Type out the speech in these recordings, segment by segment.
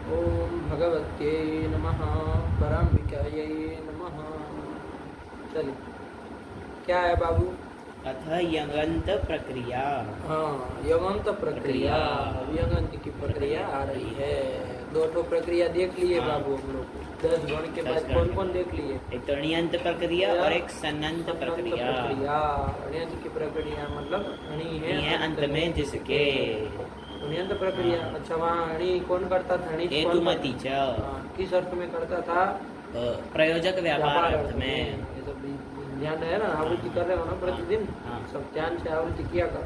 ओम भगवत्यै नमः पराम्बिकायै नमः। चलिए, क्या है बाबू? अथ यंगंत प्रक्रिया। हाँ, यंगंत प्रक्रिया। यंगंत की प्रक्रिया आ रही है। दो ठो प्रक्रिया देख लिए हाँ। बाबू हम लोग। 10 गण के 10 बाद गण। कौन कौन देख लिए? एक तो ण्यंत प्रक्रिया और एक सन्नंत प्रक्रिया। अण्यंत की प्रक्रिया मतलब अणि है अंत में जिसके। अण्यंत प्रक्रिया। हाँ। अच्छा, वहाँ अणि कौन करता था? अणि कौन हेतुमती च। हाँ, किस अर्थ में करता था? प्रयोजक व्यापार अर्थ में। ये सब ध्यान है ना, आवृत्ति कर रहे हो ना प्रतिदिन। हाँ। सब ध्यान से आवृत्ति किया कर,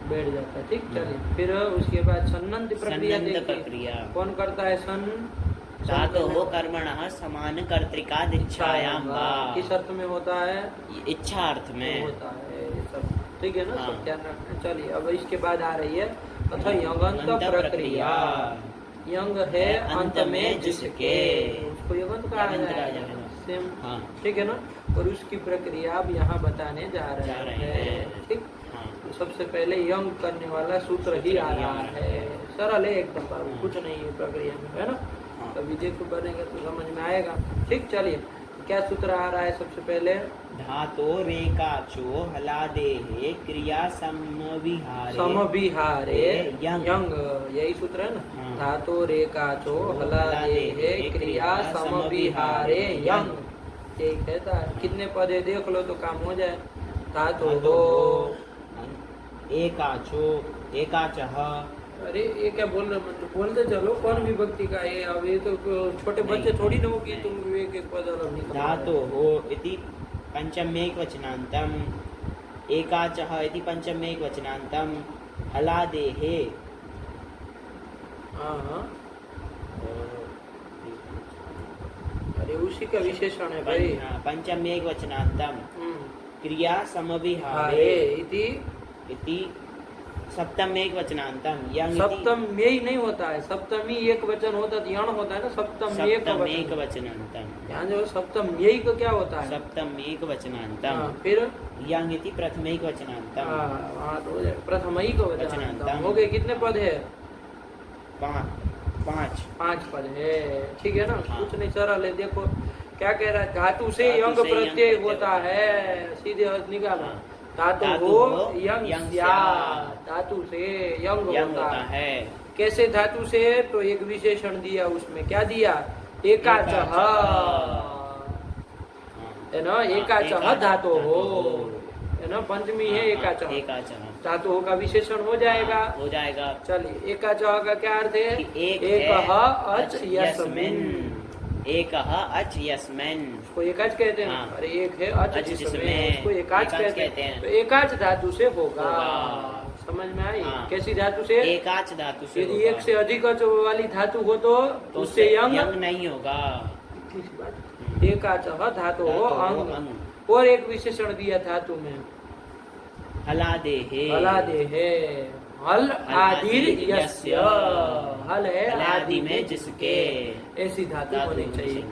बैठ जाता है। ठीक, चलिए। फिर उसके बाद सन्नंत प्रक्रिया सन्नंत देखिए। प्रक्रिया। कौन करता है? सन धातोः कर्मणः समान कर्तृकादिच्छायां वा। किस अर्थ में होता है? इच्छा अर्थ में होता है ये सब। ठीक है ना, हाँ। सब ध्यान रखना। चलिए, अब इसके बाद आ रही है अथ यंगंत प्रक्रिया। यंग है अंत में जिसके, उसको यंगंत कहा जाएगा। सेम। हाँ। ठीक है ना। और उसकी प्रक्रिया अब यहाँ बताने जा रहे हैं। ठीक। हाँ। तो सबसे पहले यंग करने वाला सूत्र ही आ रहा है। सरल है एकदम बाबू, कुछ नहीं है प्रक्रिया में, है ना। कभी देखो बनेगा तो समझ में आएगा। ठीक, चलिए। क्या सूत्र आ रहा है सबसे पहले? धातो रेकाचो हलादेहे क्रिया समविहारे। समविहारे यंग। यही सूत्र है ना। हाँ। धातो रेकाचो हलादेहे क्रिया समविहारे यंग। यही कहता है। कितने पद है देख लो तो काम हो जाए। धातो हो एकाचो एकाचः। अरे ये क्या बोल रहे? मतलब बोलते चलो कौन विभक्ति का है। अब ये तो छोटे बच्चे थोड़ी ना हो कि तुम एक एक पद अलग निकालो। धातोः इति पंचमेकवचनान्तम् एकाचः इति पंचमेकवचनान्तम् हलादेहे। हाँ, अरे उसी का विशेषण है भाई। पंचमेकवचनान्तम् क्रिया समविहारे इति सप्तम एक वचनांतम। सप्तम में ही नहीं होता है, सप्तमी एक वचन होता है, यण होता है ना। सप्तम एक वचनांतम। यहाँ जो सप्तम यही को क्या होता है? सप्तम एक वचनांतम। फिर यंग इति प्रथम एक वचनांतम। तो प्रथम ही को वचनांतम हो गए। कितने पद है? 5 पद है। ठीक है ना। कुछ नहीं, सरल है। देखो क्या कह रहा है? धातु से यंग प्रत्यय होता है। सीधे अर्थ निकालो। धातु हो यंग, धातु से यंग होता है। कैसे धातु से? तो एक विशेषण दिया उसमें। क्या दिया? एकाचः है ना। एकाचः धातु हो है ना। पंचमी है एकाचः। धातु हो का विशेषण हो जाएगा। चलिए, एकाचः का क्या अर्थ है? एकः अच यस्मिन्। एकः अच यस्मिन्। उसको एकाच कहते हैं। हाँ। अरे एक है अच जिसमें, उसको एकाच कहते हैं। तो एकाच धातु से होगा। समझ में आई? हाँ। कैसी धातु से? एकाच धातु से। यदि एक से अधिक अच वाली धातु हो तो उससे यंग नहीं होगा। एकाचः धातु हो अंग। और एक विशेषण दिया धातु में, हलादेहे। हल आदिर यस्य। हल है आदि में जिसके। ऐसी धातु होनी चाहिए।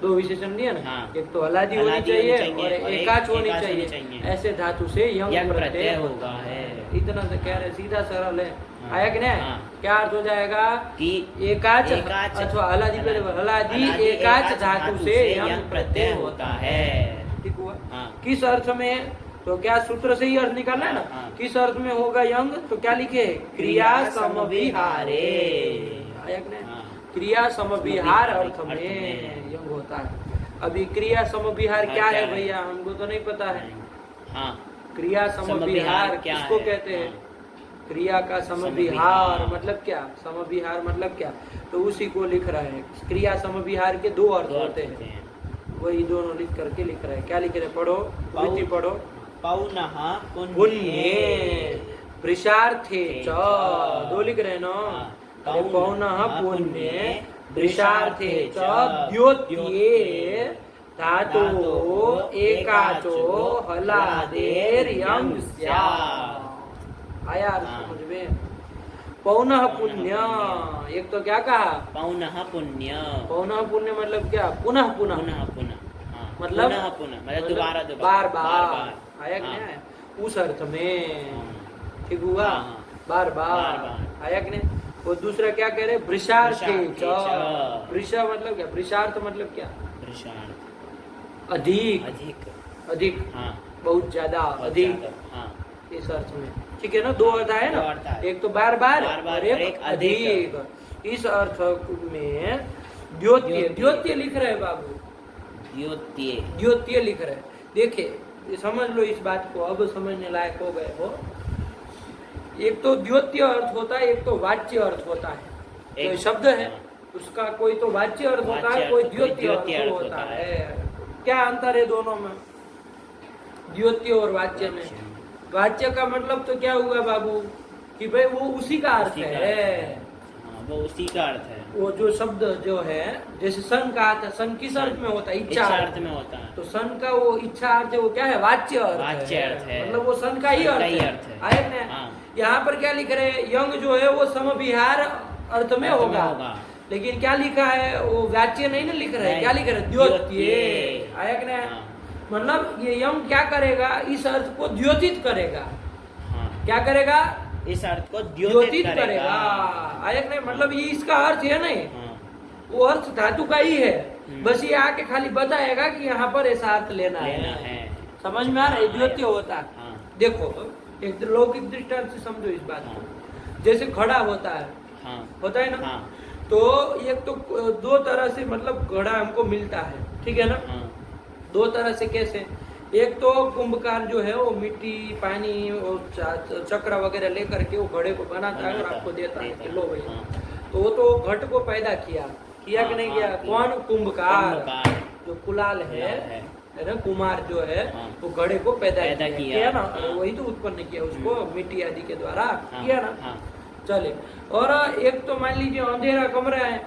2 विशेषण दिया ना। हाँ। एक तो हलादी होनी चाहिए और एकाच होनी चाहिए। ऐसे धातु से यंग प्रत्यय होगा है। इतना से कह रहे, सीधा सरल है। आया कि नहीं? क्या अर्थ हो जाएगा? कि एकाच अथवा हलादी पे हलादी एकाच धातु से यंग प्रत्यय होता है। ठीक हुआ। किस अर्थ में? तो क्या सूत्र से ही अर्थ निकालना है ना। किस अर्थ में होगा यंग? तो क्या लिखे? क्रिया समविहारे। आया कि नहीं? क्रिया समविहार अर्थ में यंग होता है। अभी क्रिया समविहार क्या है भैया? हमको तो नहीं पता है। क्रिया समविहार किसको कहते हैं? क्रिया का समविहार मतलब क्या? समविहार मतलब क्या? तो उसी को लिख रहा है। क्रिया समविहार के 2 अर्थ होते हैं, वही दोनों लिख करके लिख रहे हैं। क्या लिख रहे? पढ़ो, विधि पढ़ो। पौनः पुण्ये वृषार्थे च। 2 लिख रहे ना। पौनः पुण्ये वृषार्थे च द्योत्ये धातु एकाचो हलादेर यंग स्यात्। आया समझ में? पौनः पुण्य, एक तो क्या कहा? पौनः पुण्य। पौनः पुण्य मतलब क्या? पुनः पुनः मतलब दोबारा बार। आया कि नहीं आया? उस अर्थ में। ठीक हुआ। बार आया कि नहीं? और दूसरा क्या कह रहे, वृषार्थे च। वृषार्थे च। वृषा मतलब क्या, वृषार्थ मतलब क्या, वृषार्थ अधिक, अधिक। अधिक, हाँ बहुत ज्यादा, बहुत अधिक, ज्यादा, हाँ इस अर्थ में। ठीक है ना, दो अर्थ है ना, दो अर्थ है। एक तो बार बार बार-बार और एक अधिक। इस अर्थ में द्योत्य, द्योत्य लिख रहे हैं बाबू, द्योत्य, द्योत्य लिख रहे हैं। देखिए ये समझ लो इस बात को, अब समझने लायक हो गए हो। एक तो द्योत्य अर्थ होता है, एक तो वाच्य अर्थ होता है। कोई शब्द है उसका कोई तो वाच्य अर्थ होता है, कोई द्योत्य अर्थ होता है। क्या अंतर है दोनों में, द्योत्य और वाच्य में? वाच्य का मतलब तो क्या हुआ बाबू कि भाई वो उसी का अर्थ है, वो उसी का अर्थ है। वो जो शब्द जो है, जैसे सन का अर्थ है, सन किस अर्थ में होता है, इच्छा अर्थ में होता है। तो सन का वो इच्छा अर्थ है, वो क्या है, वाच्य अर्थ है, मतलब वो सन का ही अर्थ है। आए ना, यहाँ पर क्या लिख रहे हैं, यंग जो है वो समविहार अर्थ में होगा, लेकिन क्या लिखा है, वो वाच्य नहीं ना लिख रहे, क्या लिख रहे, द्योत्य। आया कि नहीं, मतलब ये यंग क्या करेगा, इस अर्थ को द्योतित करेगा। क्या करेगा, इस अर्थ को द्योतित करेगा। आया कि नहीं, मतलब ये इसका अर्थ है नहीं, वो अर्थ धातु का ही है, बस ये आके खाली बताएगा कि यहाँ पर ऐसा अर्थ लेना है। समझ में आ रहा है, द्योत्य होता है। देखो एक लौकिक दृष्टांत से समझो इस बात को। जैसे घड़ा होता है, होता है ना, तो एक तो दो तरह से मतलब घड़ा हमको मिलता है, ठीक है ना, दो तरह से। कैसे, एक तो कुंभकार जो है वो मिट्टी पानी और चक्र वगैरह लेकर के वो घड़े को बनाता है और आपको देता है कि लो भैया, तो वो तो घट को पैदा किया कि नहीं किया, कौन, कुंभकार, जो कुलाल है ना, कुमार जो है वो घड़े को पैदा किया ना, वही तो उत्पन्न किया उसको मिट्टी आदि के द्वारा किया ना। चले, और एक तो मान लीजिए अंधेरा कमरा है,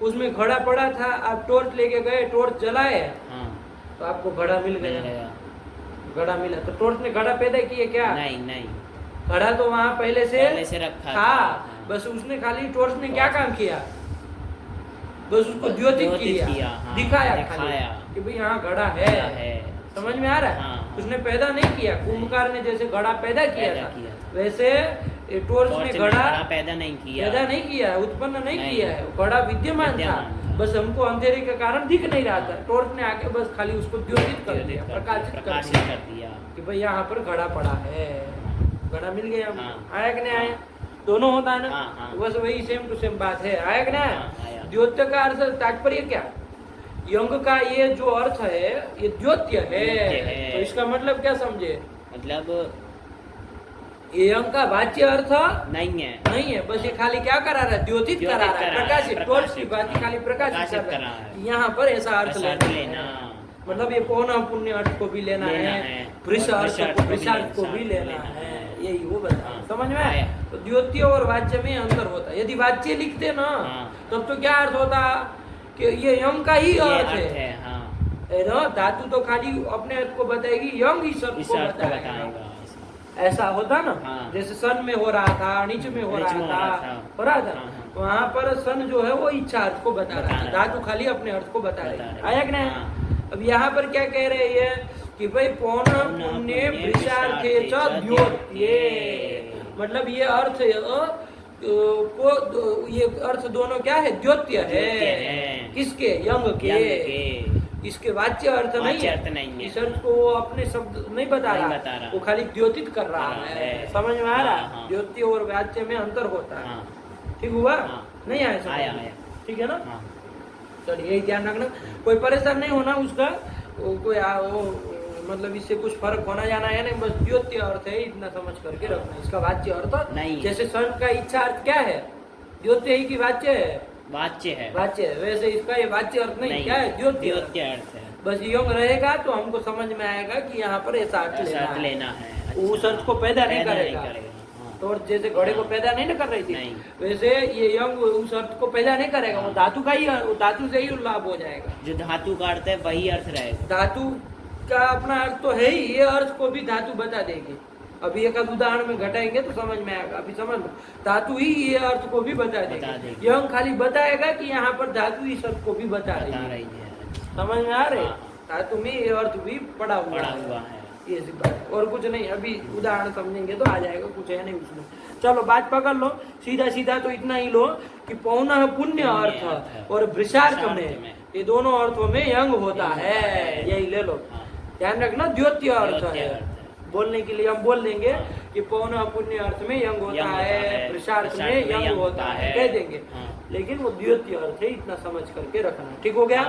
उसमें घड़ा पड़ा था, आप टॉर्च लेके गए, टॉर्च जलाए तो आपको घड़ा मिल गया, घड़ा मिला, तो टॉर्च ने घड़ा पैदा किया क्या, नहीं, घड़ा तो वहाँ पहले से रखा था, बस उसने खाली टॉर्च ने क्या काम किया, बस उसको द्योतित किया, दिखाया कि भाई यहाँ घड़ा है। समझ में आ रहा है, उसने पैदा नहीं किया, कुंभकार ने जैसे घड़ा पैदा किया था, वैसे टॉर्च ने घड़ा पैदा नहीं किया, उत्पन्न नहीं किया है, घड़ा विद्यमान था, बस हमको अंधेरे के कारण दिख नहीं रहा था, टॉर्च ने आके बस खाली उसको द्योतित कर दिया, प्रकाशित कर दिया कि भाई यहाँ पर घड़ा पड़ा है, घड़ा मिल गया। आया कि नहीं आया, दोनों होता है ना, बस वही सेम टू सेम बात है। आया कि नहीं, द्योत्य का अर्थ तात्पर्य क्या, यंग का ये जो अर्थ है ये द्योत्य है, तो इसका मतलब क्या समझे, मतलब ये अंक का वाच्य अर्थ नहीं है, बस ये खाली क्या करा रहा है, द्योतित करा रहा है, प्रकाशित, टॉर्च की बात खाली प्रकाशित कर रहा है, यहाँ पर ऐसा अर्थ लेना, मतलब ये पौना पुण्य अर्थ को भी लेना है, वृष अर्थ को, वृषार्थ को भी लेना है, यही वो बता। समझ में आया, तो द्योत्य और वाच्य में अंतर होता है। यदि वाच्य लिखते ना तब तो क्या अर्थ होता कि ये यंग का ही अर्थ है ना, धातु तो खाली अपने अर्थ को बताएगी, यंग इस अर्थ को बताएगा, ऐसा होता ना। जैसे सन में हो रहा था, नीच में हो रहा था, वहाँ पर सन जो है वो इच्छा अर्थ को बता रहा था, धातु खाली अपने अर्थ को बता रही है। आया कि नहीं, अब यहाँ पर क्या कह रहे हैं कि भाई पौना पुण्य वृषार्थे च द्योत्ये, मतलब ये अर्थ को, ये अर्थ दोनों क्या है, द्योत्य है, किसके, यंग के, इसके वाच्य अर्थ नहीं है, इस अर्थ को वो अपने शब्द नहीं बता रहा, वो खाली द्योतित कर रहा है। समझ में आ रहा, द्योत्य और वाच्य में अंतर होता है। ठीक हुआ, नहीं आया, ठीक है ना, चलिए यही ध्यान रखना, कोई परेशान नहीं होना उसका, कोई मतलब इससे कुछ फर्क होना जाना है नहीं, बस द्योत्य अर्थ है इतना समझ करके रखना, इसका वाच्य अर्थ नहीं। जैसे सन का इच्छा अर्थ क्या है, द्योत्य ही की वाच्य है, वाच्य है, वैसे इसका ये वाच्य अर्थ नहीं, क्या है, द्योत्य अर्थ है। बस यंग रहेगा तो हमको समझ में आएगा कि यहाँ पर ऐसा अर्थ लेना है, उस अर्थ को पैदा नहीं करेगा, तो जैसे घोड़े को पैदा नहीं ना कर रही थी, वैसे ये यंग उस अर्थ को पैदा नहीं करेगा, वो धातु का ही, धातु से ही लाभ हो जाएगा, जो धातु का अर्थ है वही अर्थ रहेगा, धातु का अपना अर्थ तो है ही, ये अर्थ को भी धातु बता देगी। अभी एक उदाहरण में घटाएंगे तो समझ में आएगा, अभी समझ लो, धातु ही ये अर्थ को भी बता देगी, यंग खाली बताएगा कि यहाँ पर धातु इस अर्थ को भी बता रही है। समझ में आ रहे, धातु में ये अर्थ भी पड़ा हुआ है। ये सी बात है, और कुछ नहीं। अभी उदाहरण समझेंगे तो आ जाएगा, कुछ है नहीं उसमें। चलो बात पकड़ लो, सीधा सीधा तो इतना ही लो कि पौनः पुण्य अर्थ और वृषार्थ में, ये दोनों अर्थों में यंग होता है, यही ले लो। ध्यान रखना द्योत्य अर्थ है, बोलने के लिए हम बोल देंगे कि पौनः पुण्य अर्थ में यंग होता है, वृषार्थ में यंग होता है, कह देंगे। लेकिन वो द्योत्य अर्थ है, इतना समझ करके रखना। ठीक हो गया?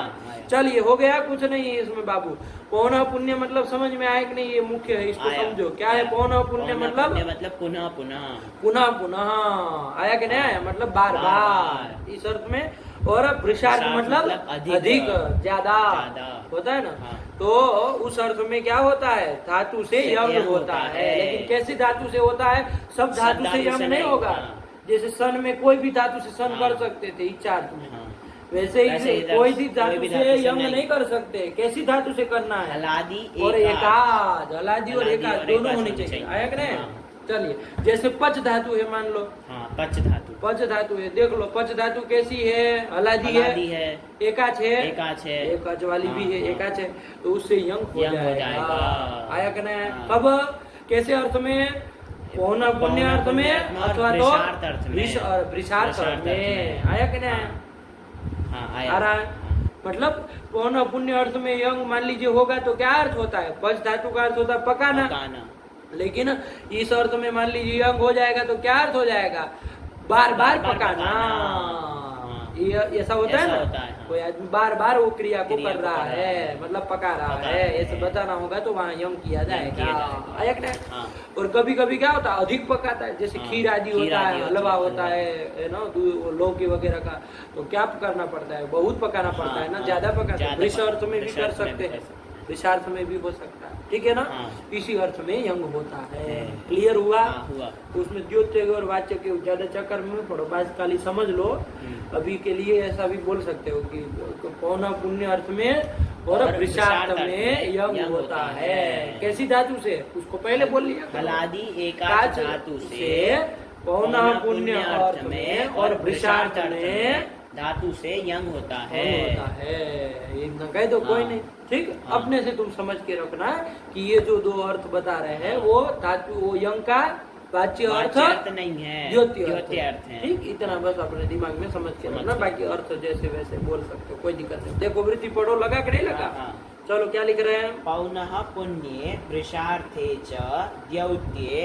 चलिए हो गया, कुछ नहीं है इसमें बाबू। पौनः पुण्य मतलब समझ में आया कि नहीं? ये मुख्य है, इसको समझो। क्या है पौनः पुण्य? मतलब पुनः पुनः, पुनः पुनः आया कि नहीं आया? मतलब बार बार इस अर्थ में। और वृषार्थ मतलब अधिक, ज्यादा होता है ना। तो उस अर्थ में क्या होता है? धातु से यंग होता है। लेकिन कैसी धातु से होता है? सब धातु से यंग नहीं होगा। जैसे सन में कोई भी धातु से सन कर सकते थे इच्छार्थ में, वैसे ही कोई भी धातु से यंग नहीं कर सकते। कैसी धातु से करना है? हलादी और एकाद, हलादी और एकाद दोनों होनी चाहिए। आया कि नहीं? चलिए, जैसे पच धातु है, मान लो पच धातु, पच धातु है, देख लो पच धातु कैसी है? हलादी है, एकाच है, एकाच वाली भी है, एकाच है, तो उससे यंग हो जाएगा। आया कि नहीं? कब, कैसे अर्थ में? पौनः पुण्य अर्थ में अथवा तो वृषार्थ अर्थ में। आया कि नहीं? आ रहा है। मतलब पौनः पुण्य अर्थ में यंग मान लीजिए होगा तो क्या अर्थ होता है? पच धातु का अर्थ होता है पकाना। लेकिन इस अर्थ में मान लीजिए यंग हो जाएगा तो क्या अर्थ हो जाएगा? बार बार पकाना। ये ऐसा होता है ना, कोई आदमी बार बार वो क्रिया को कर रहा है, मतलब पका रहा है, ऐसे बताना होगा तो वहाँ यंग किया जाएगा। आया कि नहीं? और कभी कभी क्या होता है? अधिक पकाता है, जैसे खीर आदि होता है, हलवा होता है ना, लौकी वगैरह का, तो क्या करना पड़ता है? बहुत पकाना पड़ता है ना, ज्यादा पकाना। वृष अर्थ में भी कर सकते हैं, वृषार्थ में भी हो सकता है। ठीक है ना? इसी अर्थ में यंग होता है। क्लियर हुआ? उसमें द्योत्य और वाच्य के ज्यादा चक्कर में पड़ो, बस खाली समझ लो। अभी के लिए ऐसा भी बोल सकते हो कि पौनः पुण्य अर्थ में और वृषार्थ में यंग होता है। कैसी धातु से? उसको पहले बोल लिया। हलादी एकाच धातु से पौनः पुण्य अर्थ में और वृषार्थ में धातु से यंग होता है। एक न कह दो, कोई नहीं। ठीक, अपने से तुम समझ के रखना कि ये जो दो अर्थ बता रहे हैं वो धातु, वो यंग का वाच्य अर्थ नहीं है, द्योत्य अर्थ है। ठीक, इतना बस अपने दिमाग में समझ के रखना। बाकी अर्थ जैसे वैसे बोल सकते हो, कोई दिक्कत नहीं। देखो वृत्ति पढ़ो, लगा कि नहीं लगा? चलो क्या लिख रहे हैं? पौनः पुण्ये वृषार्थे च द्यौत्ये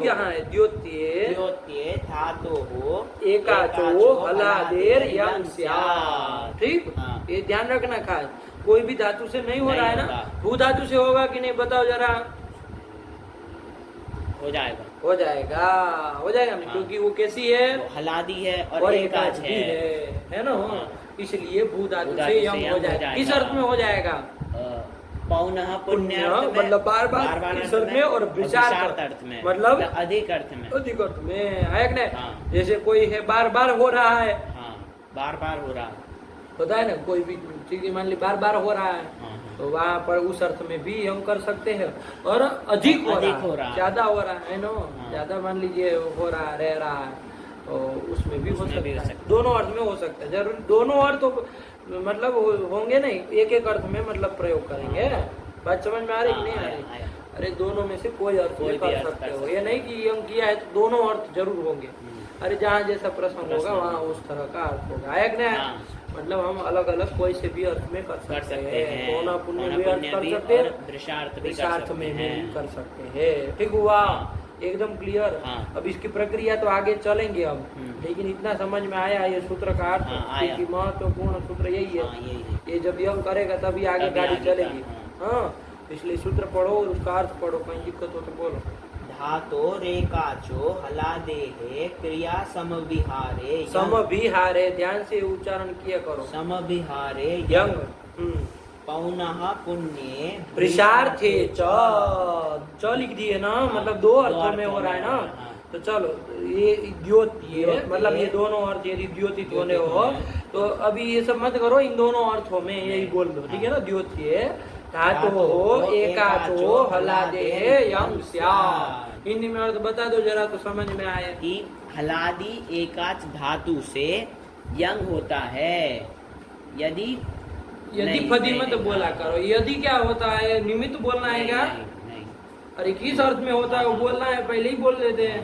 यहाँ है द्योत्ये धातोः एकाचो हलादेर यंग स्यात्। ठीक, ये ध्यान रखना खास। कोई भी धातु से नहीं हो रहा है ना, भू धातु से होगा कि नहीं बताओ जरा? हो जाएगा, हो जाएगा नहीं, क्योंकि वो कैसी है? हलादी है और एकाच है ना। इसलिए भू धातु से यंग हो जाएगा। किस अर्थ में हो जाएगा? पौनः पुण्य मतलब बार बार इस अर्थ में, और वृषार्थ अर्थ में मतलब अधिक अर्थ में। है कि नहीं? जैसे कोई है बार बार हो रहा है, बार बार हो रहा होता है ना, कोई भी चीज मान ली बार बार हो रहा है, तो वहाँ पर उस अर्थ में भी हम कर सकते हैं। और अधिक हो रहा है, ज्यादा हो रहा है ना, ज्यादा मान लीजिए हो रहा है, रह रहा है, तो उसमें भी हो सकता है। दोनों अर्थ में हो सकता है, जरूर दोनों अर्थ मतलब होंगे नहीं, एक एक अर्थ में मतलब प्रयोग करेंगे। बात समझ में आ रही नहीं आ रही? अरे दोनों में से कोई अर्थ में कर सकते हो, ये नहीं कि यंग किया है तो दोनों अर्थ जरूर होंगे। अरे जहाँ जैसा प्रसंग होगा वहाँ उस तरह का अर्थ होगा। आया कि नहीं? मतलब हम अलग अलग कोई से भी अर्थ में कर सकते हैं। पौनः पुण्य भी अर्थ कर सकते हैं, वृषार्थ में भी कर सकते हैं। ठीक हुआ? एकदम क्लियर। अब इसकी प्रक्रिया तो आगे चलेंगे अब, लेकिन इतना समझ में आया ये सूत्र का अर्थ, क्योंकि महत्वपूर्ण सूत्र यही है। ये जब यंग करेगा तभी आगे गाड़ी चलेगी। हाँ, इसलिए सूत्र पढ़ो और उसका अर्थ पढ़ो, कहीं दिक्कत हो तो बोलो। धातो रेकाचो हलादेहे क्रिया समविहारे समविहारे, ध्यान से उच्चारण किया करो। समविहारे यंग पौनः पुण्ये वृषार्थे च लिख दिए ना, मतलब दो अर्थों में हो रहा है ना। तो चलो ये द्योत्य, मतलब ये दोनों अर्थ यदि द्योतित होने हो तो अभी ये सब मत करो, इन दोनों अर्थों में यही बोल दो। ठीक है ना? द्योत्य धातोः एकाचो हलादेः यंग स्यात्। हिंदी में अर्थ बता दो जरा तो समझ में आए। कि हलादी एकाच धातु से यंग होता है। यदि फदी मत बोला करो। यदि क्या होता है? निमित्त बोलना है क्या? अरे किस अर्थ में होता है वो बोलना है, पहले ही बोल देते हैं।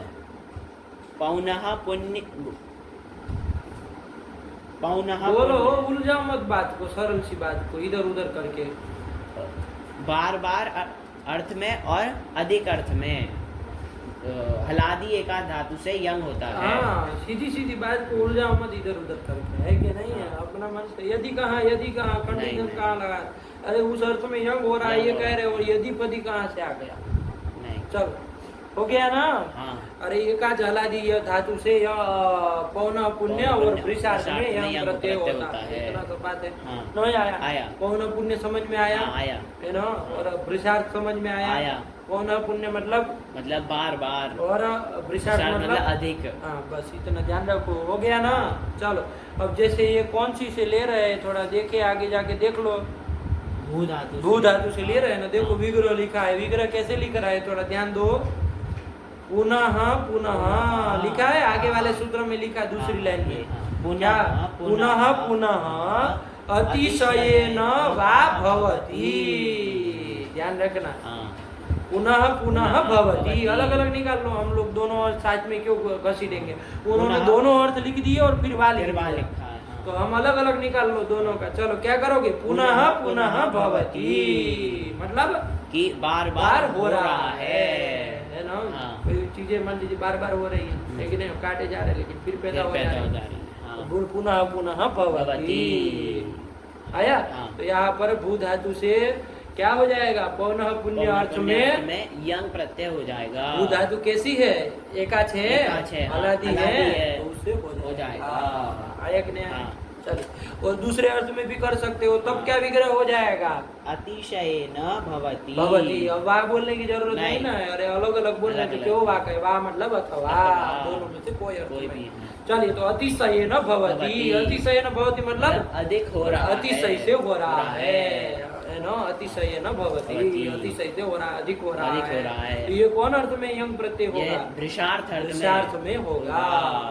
पौनः पुण्य, पौनः बोलो, उलझाओ मत बात को, सरल सी बात को इधर उधर करके। बार बार अर्थ में और अधिक अर्थ में हलादी एकाध धातु से यंग होता है। हाँ, सीधी सीधी बात को उलझाओ मत इधर उधर करके, है कि नहीं है? अपना मन से यदि कहाँ कंडीशन कहाँ लगा, अरे उस अर्थ में यंग हो रहा है ये कह रहे, और यदि पदी कहाँ से आ गया? नहीं, चलो हो गया ना। हाँ। अरे एकाच हलादी यह धातु से यह पौना पुण्य और वृषार्थ में यंग प्रत्यय होता है। इतना तो बात है। हाँ। नहीं आया? पौना पुण्य समझ में आया? आया है ना? और वृषार्थ समझ में आया? पौना पुण्य मतलब बार बार, और वृषार्थ मतलब अधिक। हाँ, बस इतना ध्यान रखो, हो गया ना। चलो अब जैसे ये कौन सी से ले रहे हैं, थोड़ा देखे आगे जाके देख लो। भू धातु से ले रहे हैं ना, देखो विग्रह लिखा है, विग्रह कैसे लिख रहा है थोड़ा ध्यान दो। पुनः पुनः लिखा है, आगे वाले सूत्र में लिखा दूसरी लाइन में क्या? पुनः पुनः अतिशयेन वा भवति, ध्यान रखना। पुनः पुनः भवति, अलग अलग निकाल लो, हम लोग दोनों अर्थ साथ में क्यों घसीटेंगे? उन्होंने दोनों अर्थ लिख दिए और फिर वाल लिखा है, तो हम अलग अलग निकाल लो दोनों का। चलो क्या करोगे? पुनः पुनः भवति मतलब कि बार बार हो रहा है ना। कोई चीजें मान लीजिए बार बार हो रही है, लेकिन काटे जा रहे, लेकिन फिर पैदा हो जा रही है। पुनः पुनः भवति आया। तो यहाँ पर भू धातु से क्या हो जाएगा? पौनः पुण्य अर्थ में यंग प्रत्यय हो जाएगा। भू धातु कैसी है? एकाच है, हलादी है, तो उससे हो जाएगा। आया कि नहीं आया? चलिए, और दूसरे अर्थ में भी कर सकते हो, तब क्या विग्रह हो जाएगा? अतिशयेन भवति। अब वाह बोलने की जरूरत नहीं ना है। अरे अलग अलग बोलने से क्यों वाह कहे? वाह मतलब अथवा, दोनों में से कोई अर्थ नहीं। चलिए, तो अतिशयेन भवति, अतिशयेन भवति मतलब अधिक हो रहा है, अतिशय से हो रहा है ना। अतिशयेन भवति, अतिशय से हो रहा, अधिक हो रहा है। तो ये कौन अर्थ में यंग प्रत्यय होगा? वृषार्थ में होगा।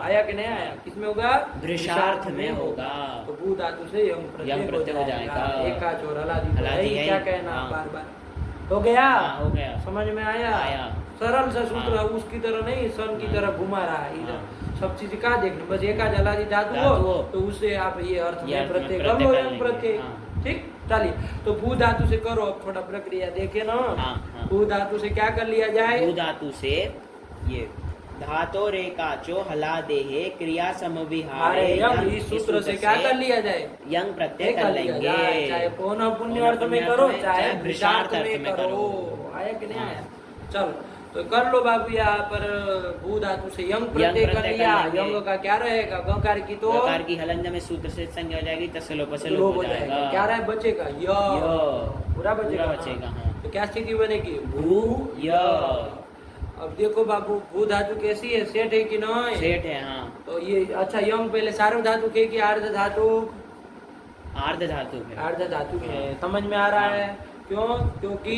आया कि नहीं आया? किसमें होगा? वृषार्थ में होगा। तो भू धातु से यंग प्रत्यय हो जाएगा। एकाच और हलादी क्या कहना? बार बार हो गया। समझ में आया? सरल सा सूत्र, उसकी तरह नहीं सन की तरह घुमा रहा है इधर। सब चीज का देखना, बस एकाच हलादी धातु हो तो उससे आप ये अर्थ में प्रत्यय कर लो, यंग प्रत्यय। ठीक, चलिए। तो भू धातु से करो अब थोड़ा प्रक्रिया देखे ना। भू धातु से क्या कर लिया जाए? भू धातु से ये धातो रेकाचो हलादेहे क्रिया समविहारे, इस सूत्र से क्या कर लिया जाए? यंग प्रत्यय कर लेंगे। चाहे पौनः पुण्य अर्थ में करो, चाहे वृषार्थ में करो। आया कि नहीं आया? चलो, तो कर लो बाबू। यहाँ पर भू धातु से यंग प्रत्यय कर लिया। यंग का क्या रहेगा? गकार की तो गकार की हलंज में सूत्र से संज्ञा हो जाएगी, तसलोप से लोप हो जाएगा। क्या रहा बचेगा? य पूरा बचेगा। तो क्या स्थिति बनेगी? भू य। अब देखो बाबू, भू धातु कैसी है? सेठ है कि नहीं? सेठ है। हाँ, तो ये अच्छा, यंग पहले सार्व धातु के कि अर्ध धातु? अर्ध धातु है। अर्ध धातु है, समझ में आ रहा है? क्यों? क्योंकि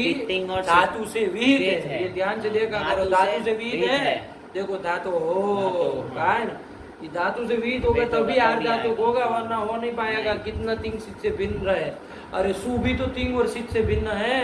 धातु से विहित है। ये ध्यान से देखा करो, धातु से विहित है। देखो धातु हो कहा है ना, ये धातु से विहित होगा तभी अर्ध धातु होगा, वरना हो नहीं पाएगा। कितना तिंग सिद्ध से भिन्न रहे। अरे सु भी तो तिंग और सिद्ध से भिन्न है,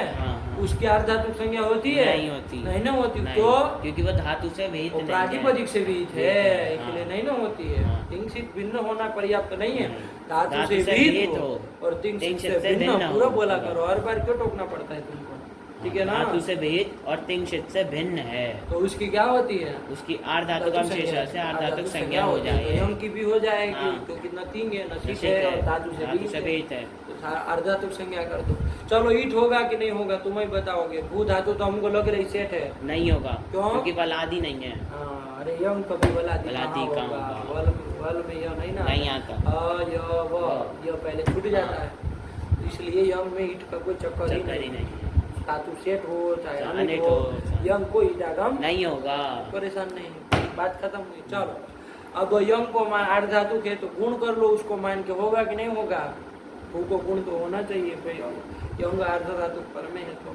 उसकी अर्ध धातु संज्ञा होती है? नहीं ना होती। क्यों? क्योंकि वो धातु से विहित नहीं है, प्रातिपदिक से विहित है, इसलिए नहीं ना होती है। तिंग सिद्ध भिन्न होना पर्याप्त नहीं है। धातु से विहित हो और तिंग सिद्ध से भिन्न, पूरा बोला करो। हर बार क्यों टोकना पड़ता है तुमको? ठीक है ना? धातु से विहित और तिंग सिद्ध से भिन्न है, तो उसकी क्या होती है? उसकी अर्ध धातु का विशेष से अर्ध धातु संज्ञा हो जाएगी। यम की भी हो जाएगी, क्योंकि न तिंग है न सिद्ध है और धातु से विहित है, तो अर्ध धातु संज्ञा कर दो। चलो, ईट होगा कि नहीं होगा तुम ही बताओगे। भू धातु तो हमको लग रही सेठ है, नहीं होगा। क्यों? क्योंकि बलादी नहीं है। अरे यम कभी बलादी कहाँ होगा? वल में यह नहीं ना, नहीं आता। यह पहले छूट जाता है, इसलिए यम में ईट का कोई चक्कर ही नहीं। धातु सेठ हो चाहे अनिट हो, यंग को ईटागम नहीं होगा। परेशान नहीं, बात खत्म हुई। चलो, अब यंग को मान अर्ध धातु के तो गुण कर लो, उसको मान के होगा कि नहीं होगा? भू को गुण तो होना चाहिए। यंग अर्ध धातु पर में है तो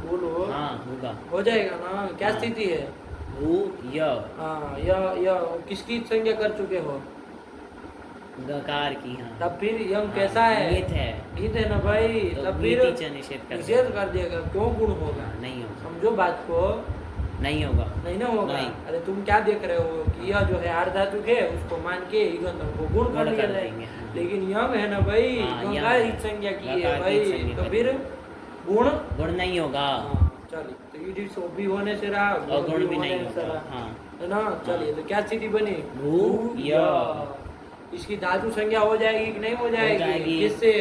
बोलो। हाँ, होगा, हो जाएगा ना। क्या स्थिति है? भू य। हाँ, य किसकी संज्ञा कर चुके हो? गकार की, हाँ। तब फिर यंग कैसा है? गीत है। गीत है ना भाई, तो तब फिर गीत ही निषेध निषेध कर देगा, क्यों गुण होगा? नहीं होगा, समझो बात को। नहीं होगा, नहीं ना होगा। नहीं। अरे तुम क्या देख रहे हो कि यह जो है आर्धातुक है, उसको मान के ईगंत को गुण कर लिया जाएंगे, लेकिन यंग है ना भाई, गंगा हित संज्ञा की है भाई, तो फिर गुण नहीं होगा। चलिए, तो इडिट भी होने से रहा, गुण भी नहीं होगा, है ना। चलिए, तो क्या स्थिति बनी? भूय। इसकी धातु संज्ञा हो जाएगी कि नहीं हो जाएगी? किससे?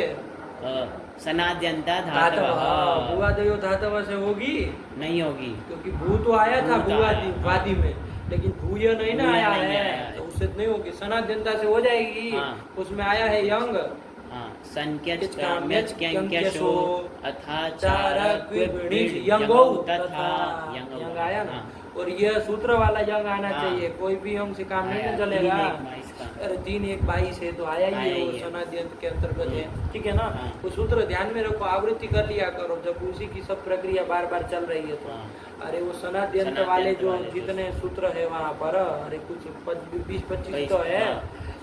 सनाद्यंता धातव। भूवादयो धातव से होगी? नहीं होगी, क्योंकि भू तो आया था भूवादी में, लेकिन भूय नहीं ना आया है, तो उससे नहीं होगी। सनाद्यंता से हो जाएगी। उसमें आया है यंग, संज्ञच काम्यच क्यंक्यशो अथाचारक विभ्रणिज यंगो तथा यंग आया ना। और यह सूत्र वाला यंग आना चाहिए, कोई भी यंग से काम नहीं चलेगा। अरे 3-1-22 है तो आया ही है, वो सनाद्यंत के अंतर्गत है, ठीक है ना। वो सूत्र ध्यान में रखो, आवृत्ति कर लिया करो जब उसी की सब प्रक्रिया बार बार चल रही है तो। अरे वो सनाद्यंत वाले जो जितने सूत्र है वहाँ पर, अरे कुछ 20-25 तो है,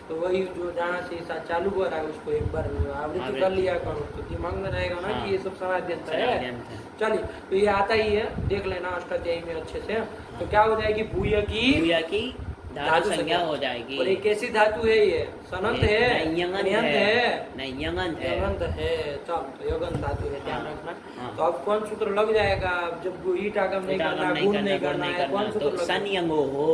तो वही जो जहाँ से साथ चालू हो रहा है उसको एक बार आवृत्ति कर लिया करो, तो दिमाग में रहेगा ना कि ये सब सनाद्यंत है। चलिए, तो ये आता ही है, देख लेना अष्टाध्यायी में अच्छे से। तो क्या हो जाएगी? भूय की धातु संज्ञा हो जाएगी। और एक कैसी धातु है ये? सनंत है, यंगंत है, नहीं यंगंत है। चल, तो यंगंत धातु है, ध्यान रखना। तो अब कौन सूत्र लग जाएगा? जब ईट आगम नहीं करना, गुण नहीं करना है, कौन सूत्र? संयंगो हो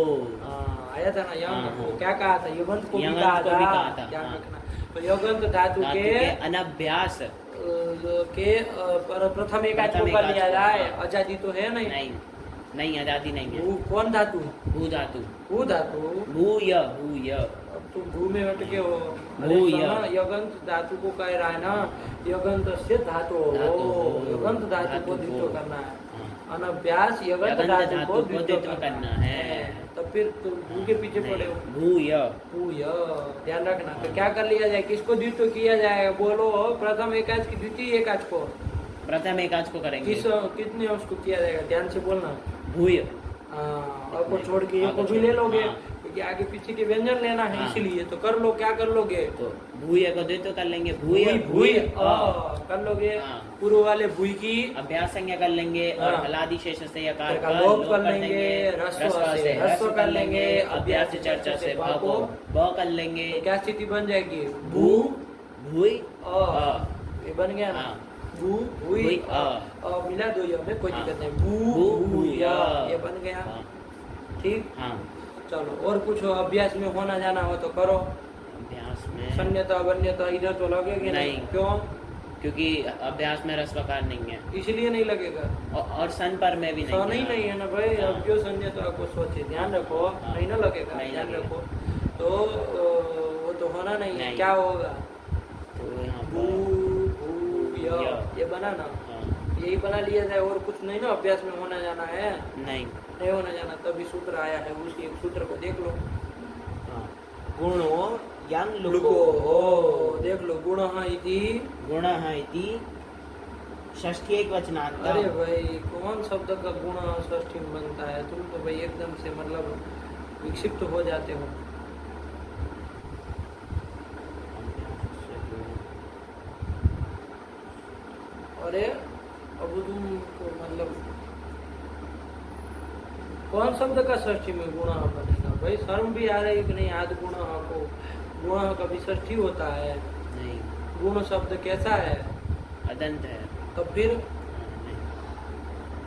आया था ना यंग को, क्या कहा था? युगंत को भी कहा था, ध्यान रखना। तो युगंत धातु के अनभ्यास के प्रथम एकाच को कर लिया जाए, आजादी तो है नहीं, नहीं आजादी नहीं है। कौन धातु? भू धातु। भूय। अब तुम भू में अटके हो। भूय यगंत धातु को कह रहा है ना, यगंत से धातु हो, यगंत धातु को द्वित्व करना है। अनभ्यास यगंत धातु को द्वित्व करना है, तब फिर तुम भू के पीछे पड़े हो। भूय, ध्यान रखना। तो क्या कर लिया जाए? किसको द्वित्व किया जाएगा? बोलो, प्रथम एकाच की द्वितीय एकाच को? प्रथम एकाच को करेंगे। कितने उसको किया जाएगा? ध्यान से बोलना। भूय। को छोड़ के ये को भी ले लोगे, क्योंकि आगे पीछे के व्यंजन लेना है, इसीलिए तो कर लो। क्या कर लोगे? तो भूय को द्वित्व कर लेंगे, भूय कर लोगे। पूर्व वाले भूय की अभ्यास संज्ञा कर लेंगे, और हलादि शेष से यकार का लोप कर लेंगे, ह्रस्व कर लेंगे, अभ्यास चर्चा से ब को ब कर लेंगे। क्या स्थिति बन जाएगी? भू भूय ये बन गया ना। भू भूय मिला दो यो में, कोई दिक्कत नहीं। भू भूय ये बन गया, ठीक। चलो, और कुछ अभ्यास में होना जाना हो तो करो। अभ्यास में शून्यता वन्यता इधर तो लगेगी नहीं। क्यों? क्योंकि अभ्यास में रस्वकार नहीं है, इसलिए नहीं लगेगा। और सन पर में भी नहीं है ना भाई। अब क्यों शून्यता को सोचे? ध्यान रखो, नहीं ना लगेगा, ध्यान रखो। तो वो तो होना नहीं है। क्या होगा? ये बना ना, यही बना लिया जाए, और कुछ नहीं ना। अभ्यास में होना जाना है, नहीं होना जाना, तभी सूत्र आया है। उसके सूत्र को देख लो। गुणो यंग लुको, देख लो। गुणः इति षष्ठी एक वचनांत। अरे भाई, कौन शब्द का गुण षष्ठी में बनता है? तुम तो भाई एकदम से मतलब विक्षिप्त हो जाते हो। अरे अब तुमको मतलब कौन शब्द का षष्ठी में गुण बनेगा भाई? शर्म भी आ रही है कि नहीं? आद गुण को गुण कभी षष्ठी होता है? नहीं। गुण शब्द कैसा है? अदंत है। तो फिर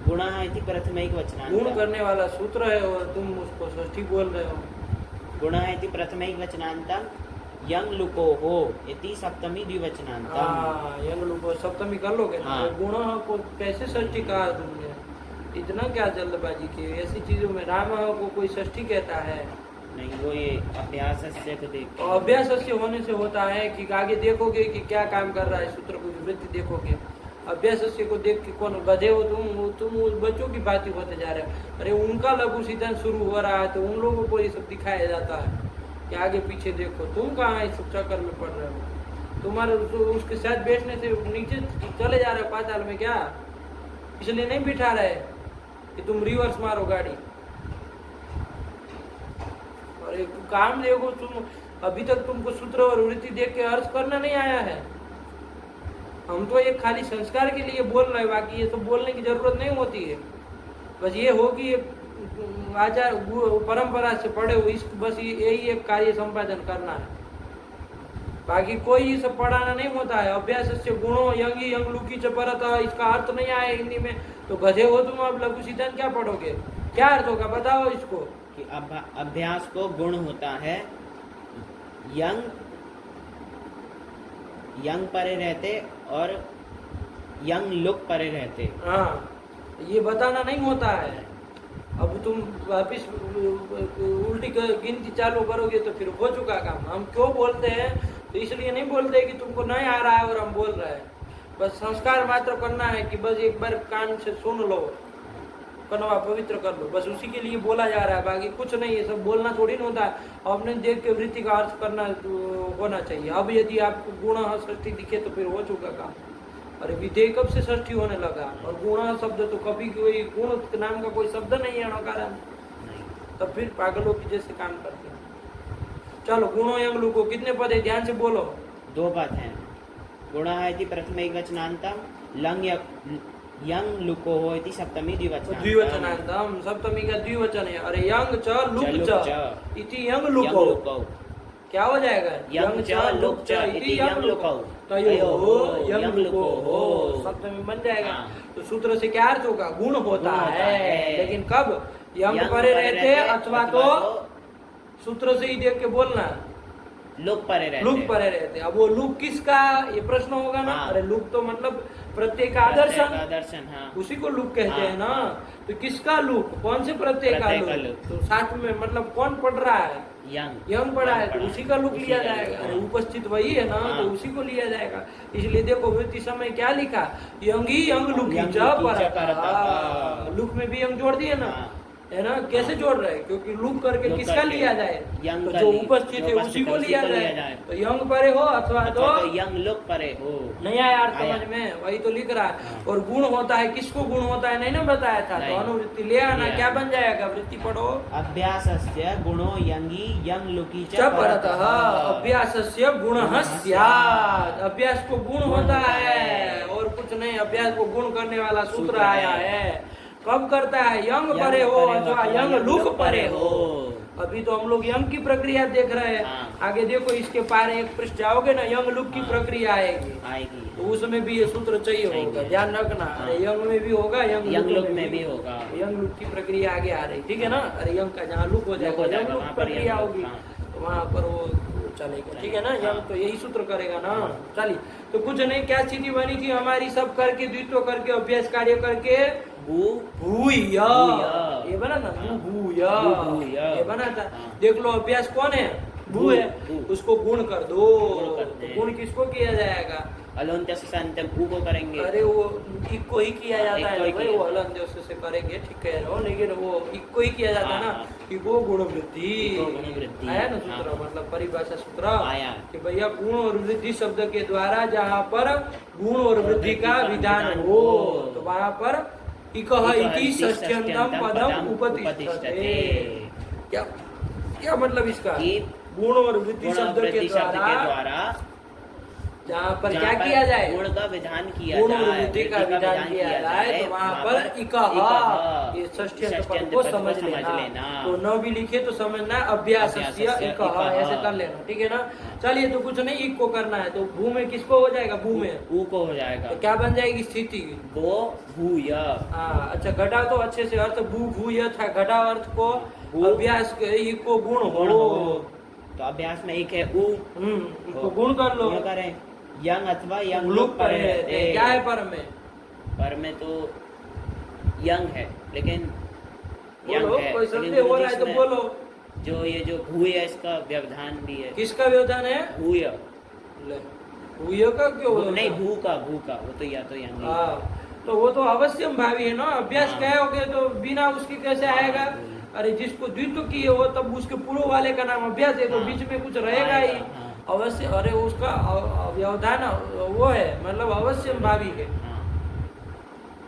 गुण इति प्रथमैक वचनांत, गुण करने वाला सूत्र है, और तुम उसको षष्ठी बोल रहे हो। गुण इति प्रथमैक वचनांत यंग लुको हो इति सप्तमी द्विवचनांत। यंग लुको सप्तमी कर लोगे ना। गुण को कैसे षष्ठी कहा तुमने? इतना क्या जल्दबाजी की? ऐसी चीजों में राम को कोई षष्ठी कहता है? नहीं, वो ये अभ्यास से तो देख, अभ्यास से होने से होता है कि आगे देखोगे कि क्या काम कर रहा है, सूत्र को वृत्ति देखोगे। अभ्यास को देख के कौन गधे हो तुम उस बच्चों की बात होते जा रहे हो। अरे उनका लघु सिद्धांत शुरू हो रहा है, तो उन लोगों को ये सब दिखाया जाता है कि आगे पीछे देखो। तुम कहाँ इस चक्कर में पड़ रहे हो? तुम्हारे उसके साथ बैठने से नीचे चले जा रहे हो पाताल में क्या? इसलिए नहीं बिठा रहे कि तुम रिवर्स मारो गाड़ी। और एक काम देखो, तुम अभी तक तुमको सूत्र और वृत्ति देख के अर्थ करना नहीं आया है। हम तो एक खाली संस्कार के लिए बोल रहे हैं, बाकी ये सब बोलने की जरूरत नहीं होती है। बस ये हो कि आचार परंपरा से पढ़े हो, इस बस यही एक कार्य संपादन करना है, बाकी कोई ये सब पढ़ाना नहीं होता है। अभ्यास से गुणों यंगी यंग लुकी चपरत, इसका अर्थ नहीं आया हिंदी में तो गधे हो तुम, अब लघु सिद्धांत क्या पढ़ोगे, क्या अर्थ होगा बताओ इसको। कि अभ्यास को गुण होता है, यंग यंग परे रहते और यंग लुक परे रहते। हाँ, ये बताना नहीं होता है। अब तुम वापिस उल्टी गिनती चालू करोगे तो फिर हो चुका काम। हम क्यों बोलते हैं तो इसलिए नहीं बोलते कि तुमको नहीं आ रहा है और हम बोल रहे हैं, बस संस्कार मात्र करना है कि बस एक बार कान से सुन लो, कनवा पवित्र कर लो, बस उसी के लिए बोला जा रहा है, बाकी कुछ नहीं। ये सब बोलना थोड़ी ना होता है। आपने देख के वृत्ति का अर्थ करना होना चाहिए। अब यदि आपको गुण षष्ठी दिखे तो फिर हो चुका काम। अरे विधेय कब से षष्ठी होने लगा, और गुण शब्द तो कभी कोई गुण नाम का कोई शब्द नहीं है कारण, तब फिर पागलों की जैसे काम करते हैं। चलो गुणों यंग लुको कितने पद है, ध्यान से बोलो। 2 पद हैं। गुण है प्रथम एक वचनांतम, लंग यंग लुको हो इति सप्तमी द्विवचनांतम, सप्तमी का द्विवचन है। अरे यंग च लुक च इति यंग लुको, क्या हो जाएगा, यंग च लुक च इति यंग लुको, तयो यंग लुको हो, सप्तमी बन जाएगा। तो सूत्र से क्या अर्थ होगा, गुण होता है, लेकिन कब, यंग परे रहते अथवा तो सूत्र से ही देख के बोलना, लुक परे रहते। अब वो लुक किसका, ये प्रश्न होगा ना। अरे लुक तो मतलब प्रत्यय का दर्शन, हाँ। उसी को लुक कहते हैं ना। तो किसका लुक, कौन से प्रत्यय का लुक, तो साथ में मतलब कौन पढ़ रहा है, यंग पढ़ा है तो उसी का लुक लिया जाएगा। अरे उपस्थित वही है ना, तो उसी को लिया जाएगा। इसलिए देखो वृत्ति समय क्या लिखा, यंगी यंग लुकी च पर, लुक में भी यंग जोड़ दिए ना, है ना। कैसे जोड़ रहे हैं, क्योंकि लुक करके किसका लिया जाए, तो जो उपस्थित है उसी को लिया जाए। तो यंग परे हो अथवा तो यंग लुक परे हो, नहीं आया अर्थ समझ में, वही तो लिख रहा है। और गुण होता है, किसको गुण होता है नहीं ना बताया था, तो अनुवृत्ति ले आना, क्या बन जाएगा, वृत्ति पढ़ो। अभ्यासस्य गुणो यंगी यंग लुकी च परतः, अभ्यासस्य गुणः स्यात्, अभ्यास को गुण होता है और कुछ नहीं। अभ्यास को गुण करने वाला सूत्र आया है, कब करता है, यंग परे हो अथवा यंग लुक परे हो। अभी तो हम लोग यंग की प्रक्रिया देख रहे हैं, आगे देखो इसके पार एक पृष्ठ जाओगे ना, यंग लुक की प्रक्रिया आएगी, तो उसमें भी ये सूत्र चाहिए होगा, ध्यान रखना। अरे यंग में भी होगा, यंग लुक में भी होगा, यंग लुक की प्रक्रिया आगे आ रही, ठीक है ना। अरे यंग का जहाँ लुक हो जाएगा, यंग लुक प्रक्रिया होगी तो वहाँ पर वो चलेगा, ठीक है ना। यंग तो यही सूत्र करेगा ना। चलिए, तो कुछ नहीं, क्या स्थिति बनी थी हमारी, सब करके द्वित्व करके अभ्यास कार्य करके भूया, ये बना ना, भूया ये बना था। देख लो अभ्यास कौन है, भू है, उसको गुण कर दो। तो गुण किसको किया जाएगा, को करेंगे। अरे वो इक्को ही किया जाता है भाई, वो अलंत्य से करेंगे, ठीक कह रहे हो, लेकिन वो इक्को ही किया जाता है ना, कि वो गुण वृद्धि आया ना सूत्र, मतलब परिभाषा सूत्र आया कि भैया गुण और वृद्धि शब्द के द्वारा जहाँ पर गुण और वृद्धि का विधान हो तो वहाँ पर इकः इति षष्ठ्यन्तम पदम उपतिष्ठते। क्या मतलब इसका, गुण और वृद्धि शब्द के द्वारा जहाँ पर क्या किया जाए, गुण का विधान किया गुण और वृद्धि का विधान किया जाए, तो वहाँ पर इकः, ये षष्ठ्यंत पद को समझ लेना। तो न भी लिखे तो समझना अभ्यासस्य इकः, ऐसे कर लेना, ठीक है ना। चलिए, तो कुछ नहीं, इक को करना है, तो भू में किसको हो जाएगा, भू में ऊ को हो जाएगा, तो क्या बन जाएगी स्थिति, वो भूय। अच्छा, घटा तो अच्छे से अर्थ भू भूय था, घटा अर्थ को अभ्यास को गुण हो, तो अभ्यास में एक है ऊ, तो गुण कर लो, करें यंग अथवा यंग लुक परे रहते। क्या है पर में, पर में तो यंग है, लेकिन यंग है, कोई संदेह हो रहा है तो बोलो। जो ये जो भूय है इसका व्यवधान भी है, किसका व्यवधान है, भूय, भूय का क्यों नहीं, भू का वो तो या तो यंग, तो वो तो अवश्यम भावी है ना। अभ्यास कहोगे तो बिना उसके कैसे आएगा। अरे जिसको द्वित्व किए हो तब उसके पूर्व वाले का नाम अभ्यास है, तो बीच में कुछ रहेगा ही अवश्य। अरे उसका व्यवधान वो है, मतलब अवश्य भावी है।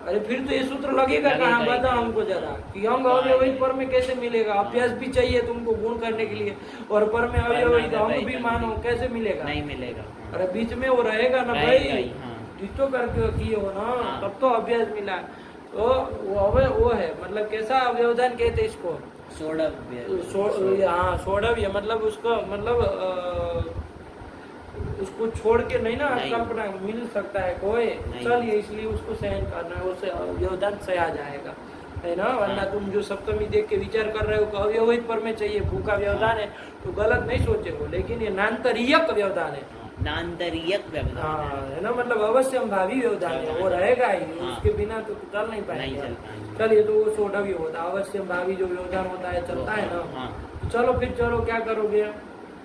अरे फिर तो ये सूत्र लगेगा कहाँ, बताओ हमको जरा कि यंग अव्यवहित पर में कैसे मिलेगा? अभ्यास भी चाहिए तुमको गुण करने के लिए, और पर में अव्यवहित अंग भी मानो, कैसे मिलेगा? नहीं मिलेगा। अरे बीच में वो रहेगा ना भाई, जितो करके किए हो ना, तब तो अभ्यास मिला। तो वो है, मतलब कैसा व्यवधान कहते इसको? सोडव्य। हाँ सोडव्य, मतलब उसको मतलब उसको छोड़ के नहीं ना कल्पना मिल सकता है कोई, चलिए इसलिए उसको सहन करना है, उससे व्यवधान सह आ जाएगा, है ना? वरना तुम जो सप्तमी देख के विचार कर रहे हो कि अव्यवहित पर में चाहिए, भूखा व्यवधान है, तो गलत नहीं सोचे हो, लेकिन ये नान्तरीयक व्यवधान है, नान्तरीयक व्यवधान है ना, मतलब अवश्य भावी व्यवधान है, वो रहेगा ही, उसके बिना तो चल नहीं पाएगा। चलिए तो वो सोडव्य होता है, अवश्य भावी जो व्यवधान होता है चलता है ना। चलो फिर चलो क्या करोगे?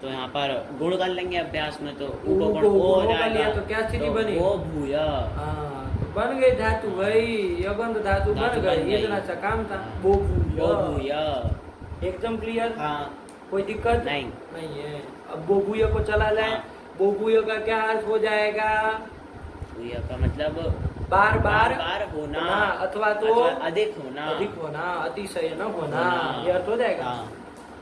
तो यहाँ पर गुण कर लेंगे अभ्यास में, तो तो क्या स्थिति बनी? वो भूया, बन गई धातु भाई, यगंत धातु बन गई, इतना सा काम था। वो भूया एकदम क्लियर, कोई दिक्कत नहीं है। अब बोभूय को चला जाए, बोभूय का क्या अर्थ हो जाएगा? भूया का मतलब बार बार होना, अथवा तो अधिक होना, अतिशय न होना, ये अर्थ हो जाएगा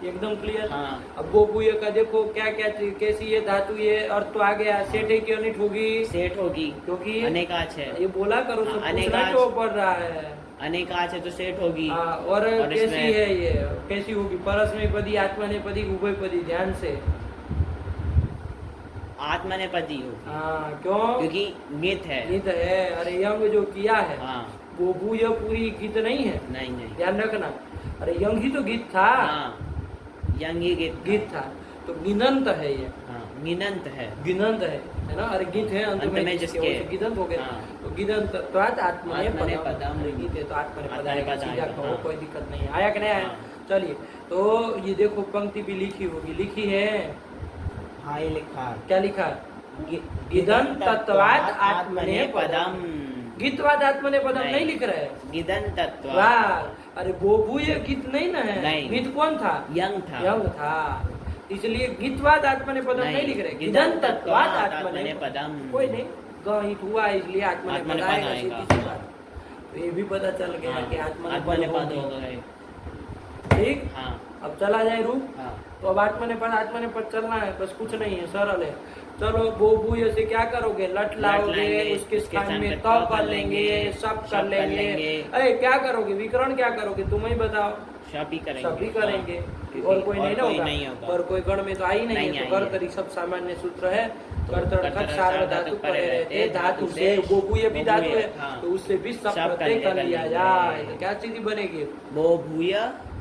एकदम क्लियर। अब बोभूय का देखो क्या क्या कैसी ये धातु, ये अर्थ तो आ गया। सेठ है कि अनिट होगी? सेठ होगी, क्योंकि अनेकाच है, ये बोला करो, तो पूछना क्यों पड़ रहा है? अनेकाच है तो सेठ होगी। और कैसी है ये, कैसी होगी? परस्मैपदी, आत्मनेपदी, उभयपदी, ध्यान से आत्मनेपदी होगी। क्यों? क्योंकि गीत है। अरे यंग जो किया है वो भूय पूरी गीत नहीं है, नहीं ध्यान रखना। अरे यंग ही तो गीत था, यंग ही गीत था, तो गिनंत है ये, गिनंत है ना। अरे गीत है अंत में जिसके गिनंत हो गया, तो गिनंत तो आत्मनेपदम, गीत है तो आत्मनेपद, सीधा कहो, कोई दिक्कत नहीं है। आया कि नहीं आया? चलिए तो ये देखो पंक्ति भी लिखी होगी, लिखी है, हाँ ये लिखा, क्या लिखा? गिदन तत्वात् आत्मनेपदम, गीतवाद आत्मनेपदम नहीं लिख रहे, गिदन तत्वात्। अरे बोभूय गीत नहीं ना है, गीत कौन था? यंग था, इसलिए गीतवाद आत्मनेपदम नहीं लिख रहे, गिदन तत्वात् आत्मनेपदम। कोई नहीं, गीत हुआ इसलिए आत्मनेपद आएगा, सीधी सी बात। तो ये भी पता चल गया कि आत्मनेपद हो गए, ठीक। अब चला जाए रूप, तो अब आत्मनेपद चलना है, बस कुछ नहीं है, सरल है। चलो बोभूय से क्या करोगे? लट लाओगे, उसके स्थान में तो कर लेंगे, सब कर लेंगे। अरे क्या करोगे? विकरण क्या करोगे? तुम ही बताओ। सभी करेंगे, और कोई नहीं ना होगा, पर कोई गण में तो आई नहीं है, तो कर्तरी सब सामान्य सूत्र है। धातु पड़े रहते, धातु से बोभूय भी धातु है, तो उससे भी सब प्रत्यय कर लिया जाए, तो क्या स्थिति बनेगी? बोभूय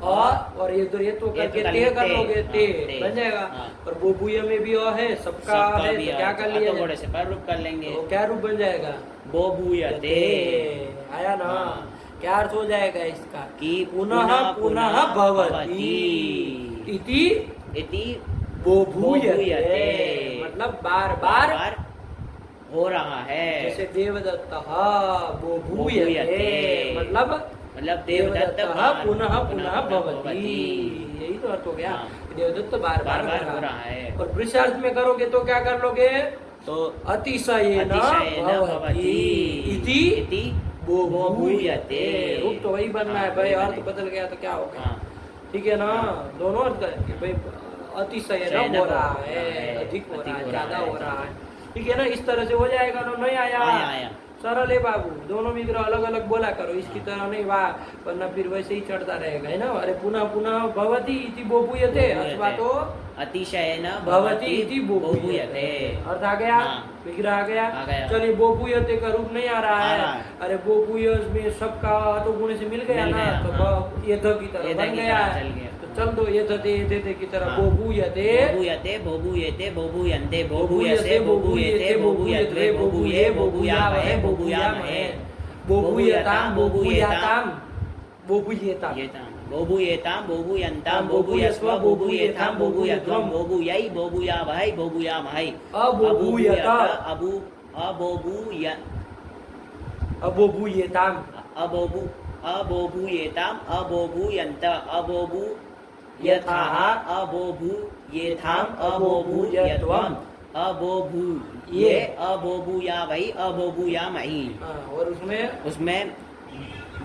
और ये तो करके ते कर लोगे, ते बन जाएगा। और बोभूय में भी है, सबका है, तो क्या कर लिया? तो से पर रूप कर लेंगे, तो क्या रूप बन जाएगा? बोभूयते। आया ना? क्या अर्थ हो जाएगा इसका? कि पुनः पुनः भवति इति बोभूयते, मतलब बार बार हो रहा है। जैसे देवदत्त बोभूयते, मतलब देवदत्त पुनः पुनः भवति, यही तो अर्थ हो गया। देवदत्त बार बार हो रहा है। और पुरुषार्थ में करोगे तो क्या कर लोगे? तो अतिशयेन भवति इति बोभूयते, रूप तो वही बनना है भाई, अर्थ बदल गया तो क्या होगा? ठीक है ना, दोनों अर्थ करेंगे भाई, अतिशयेन हो रहा है, अधिक हो रहा है, ज्यादा हो रहा है, ठीक है ना, इस तरह से हो जाएगा ना। नहीं आया? सरल है बाबू, दोनों विग्रह अलग अलग बोला करो, इसकी तरह नहीं वाह, वरना फिर वैसे ही चढ़ता रहेगा, है ना। अरे पुनः पुनः भवति इति बोभूयते, अथवा तो अतिशयेन भवति इति बोभूयते, अर्थ आ गया, विग्रह आ गया। चलिए बोभूयते का रूप नहीं आ रहा है, अरे बोभूय में सबका तो गुण से मिल गया ना, तो ये की तरह बन गया, चल दो ये थे की तरह बोभूयते बोभूयते बोभूयन्ते बोभूयसे बोभूयते बोभूयत्वे बोभूये बोभूयावहे बोभूयामहे बोभूयताम बोभूयताम बोभूयेताम बोभूयन्ताम बोभूयस्व बोभूयेताम बोभूयध्वम बोभूयै बोभूयावहै बोभूयामहै अबोभूयत अबोभूयेताम अबोभूयेताम अबोभूयन्त अबोभूयथाः अबोभूयेथाम अबोभूयध्वम अबोभूये अबोभूयावहै अबोभूयामहि। और उसमें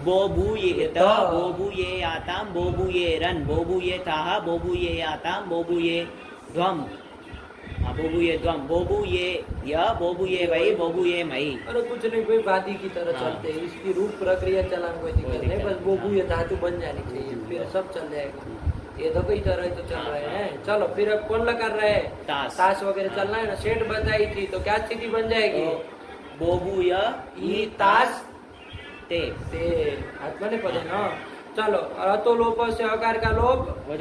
बोबू ये त बोबू ये आताम बोबू ये रन बोबू ये ताहा बोबू ये आताम बोबू ये ध्वम। हाँ बोबू ये ध्वम बोबू ये य बोबू ये वही बोबू ये मई। अरे कुछ नहीं भाई, वादी की तरह चलते हैं, इसकी रूप प्रक्रिया चलाने कोई दिक्कत नहीं, बस बोबू ये धातु बन जानी चाहिए, फिर सब चल जाएगा। ये तो कई तरह तो चल रहे हैं। चलो फिर अब कौन कर रहे हैं, ताश वगैरह चलना है ना। सेठ बताई थी तो क्या स्थिति बन जाएगी, बोबू य ई ताश ते हाथ में नहीं पड़े ना। चलो तो लोप से अकार का लोप हो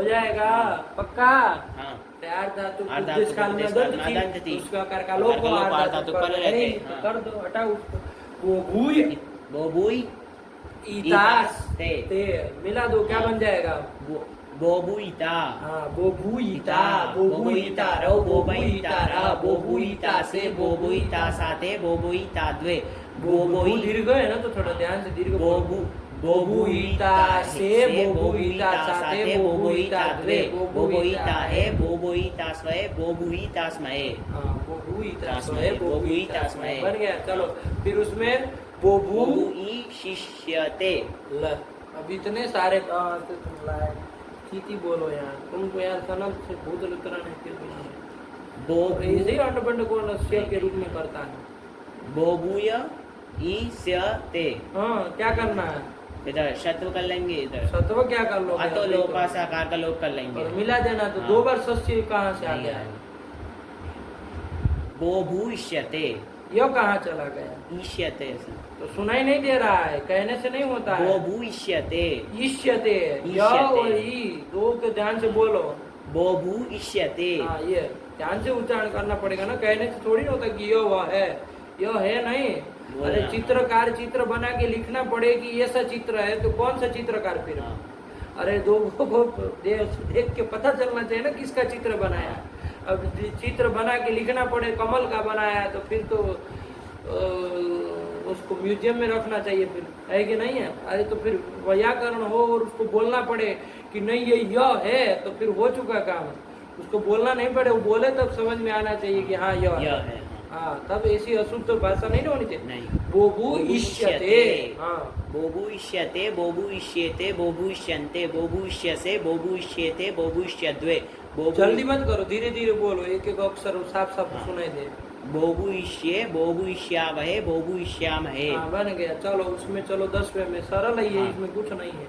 जाएगा पक्का। हाँ तैयार धातु अर्धातु काल में दंत थी, उसका आकार का लोप हो, अर्धातु पर रहते, कर दो, हटाओ उसको। बोबुई इतास ते मिला दो, क्या बन जाएगा, बोबुईता। हाँ बोबुईता, बोबुईता रो बोबुईता रा बोबुईता से बोबुईता साथे बोबुईता द्वे बोबुई दीर्घ है ना, तो थोड़ा ध्यान से दीर्घ। बोबुईता से बोबुईता साथे बोबुईता द्वे बोबुईता है बोबुईता स्वय बोबुईता स्मये। बोबुईता स्वय बोबुईता स्मये बन गया। चलो फिर उसमें बोबुई शिष्यते। ल अब इतने सारे तुम लाए, चीती बोलो यार, तुमको यार सनम से भूत उतरा नहीं, फिर भी नहीं। बोबू इसे अंडबंड को नस्य के रूप में करता है। बोबुय ईस्यते। हाँ क्या करना है, इधर शत्व कर लेंगे, इधर शत्व क्या कर लो, अतो लोपा से आकार का लोप कर लेंगे और मिला देना। तो दो बार सस्य कहाँ से आ गया, बोभूष्यते यो कहाँ चला गया, ईष्यते तो सुनाई नहीं दे रहा है, कहने से नहीं होता है। बोभूष्यते ईष्यते यो और ई दो के ध्यान से बोलो। बोभू ईष्यते। हाँ ये ध्यान से उच्चारण करना पड़ेगा ना, कहने से थोड़ी होता कि यो वह है, यो है नहीं। अरे चित्रकार चित्र बना के लिखना पड़े कि ऐसा चित्र है, तो कौन सा चित्रकार फिर। अरे दो को देख के पता चलना चाहिए ना किसका चित्र बनाया। अब चित्र बना के लिखना पड़े कमल का बनाया, तो फिर तो उसको म्यूजियम में रखना चाहिए, फिर है कि नहीं है। अरे तो फिर व्याकरण हो और उसको बोलना पड़े कि नहीं ये यह है, तो फिर हो चुका काम। उसको बोलना नहीं पड़े, वो बोले तब समझ में आना चाहिए कि हाँ यह है। हाँ तब ऐसी अशुद्ध भाषा नहीं होनी चाहिए। नहीं बोबू इष्यते। हाँ बोबू इष्यते बोबू इष्यते बोबू इष्यन्ते बोबू इष्यसे बोबू इष्यते बोबू इष्यद्वे। जल्दी मत करो, धीरे धीरे बोलो, एक एक अक्षर साफ साफ सुनाई दे। बोबू इष्ये बोबू इष्यावहे बोबू इष्यामहे। हाँ बन गया। चलो उसमें चलो 10वें में सरल है ये, इसमें कुछ नहीं है।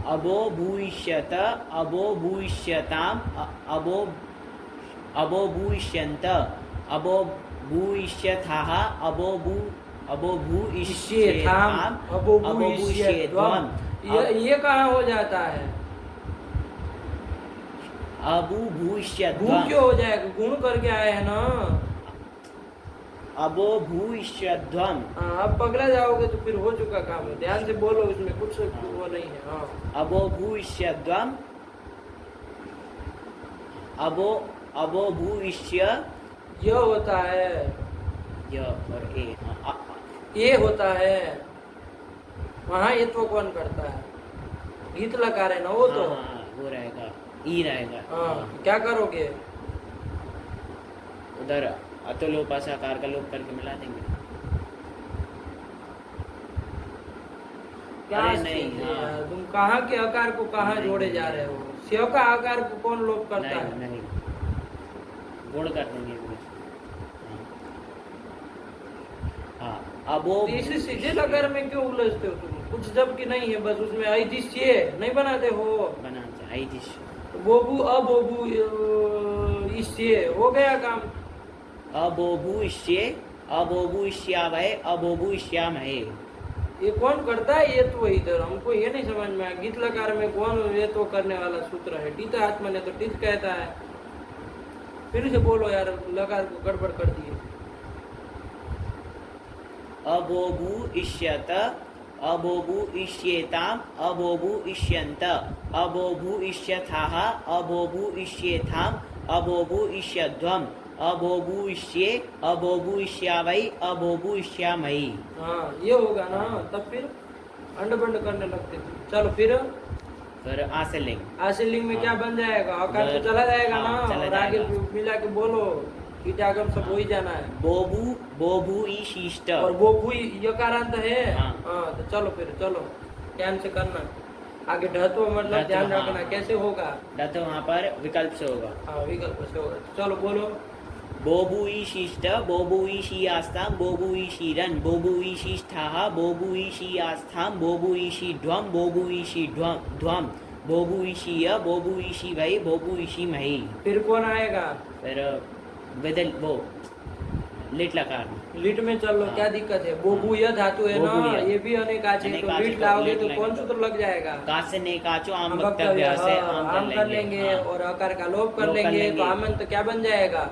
अबो भूष्यत अबो भूष्यताम अबो अबो भूष्यन्त अबो भूष्यथाः अबो भूष्येथाम अबो भूष्येध्वम। ये कहाँ हो जाता है, अबू भूष्यध्वम। भू क्यों हो जाएगा, गुण करके आए हैं ना। अबो भूष्यध्वम। हाँ अब पगला जाओगे तो फिर हो चुका काम है, ध्यान से बोलो, इसमें कुछ वो नहीं है। हाँ अबो भूष्यध्वम अबो भूष्य य होता है, य और ए होता है, वहाँ ये तो कौन करता है, गीत लगा रहे ना वो। तो वो रहेगा, ई रहेगा। हाँ क्या करोगे, उधर अतो लोपा से आकार का लोप करके मिला देंगे। क्या नहीं तुम कहाँ के आकार को कहाँ जोड़े जा रहे हो, स्व का आकार को कौन लोप करता है। नहीं गुण कर देंगे। हाँ अब वो इसी सीधे लगर में क्यों उलझते हो तुम, कुछ जब की नहीं है, बस उसमें ऐदिश्य नहीं बनाते हो। बनाते ऐदिश्य। बोबू अबोबू इश्ये हो गया काम। अबोबू इश्ये अबोबू इश्यावहे अबोबू इश्यामहे। ये कौन करता है, ये तो इधर हमको ये नहीं समझ में आया, गीत लकार में कौन ये तो करने वाला सूत्र है। टीत आत्मा ने तो टीत कहता है, फिर से बोलो यार, लकार को गड़बड़ कर दिए। अबोबू इष्यत अबोबू इष्येताम अबोबू इष्यन्त अबोबू इष्यथाः अबोबू इष्येथाम अबोबू इष्यध्वम अबोबू इष्ये अबोबू इष्यावै अबोबू इष्यामयि। हाँ ये होगा ना, तब फिर अंडबंड करने लगते। चलो फिर आशलिंग। आशलिंग में क्या बन जाएगा, आकार तो चला जाएगा ना, और आगे मिला के बोलो। ईटागम सब वही जाना है। बोबू बोबू ईशिष्ट और बोबू यकारांत है। हाँ। तो चलो फिर चलो ध्यान से करना। आगे ढतो मतलब ढतो, ध्यान हाँ, रखना हाँ। कैसे होगा। तो वहाँ पर विकल्प से होगा। हाँ विकल्प से होगा। चलो बोलो। बोबू ईशिष्ट बोबू ईशी आस्ताम बोबू ईशी रन बोबू ईशिष्ठाः बोबू ईशी आस्थाम बोबू ईशी ध्वम बोबू ईशी ध्वम बोबू ईशीय बोबू ईशी वै बोबू ईशी मही। फिर कौन आएगा। फिर विदल वो लिट लकार। लिट में चल लो। हाँ। क्या दिक्कत है। बोबू यह धातु है ना, बोबूय। ये भी अनेकाच है, तो अनेकाच लिट है, लाओगे लिट तो लगेगा कौन तो। सूत्र लग जाएगा। का से ने काचो आम हम वक्तव्य से आम कर लेंगे। हाँ। और अकार का लोप कर लोप कर लेंगे लेंगे। तो आमंत क्या बन जाएगा।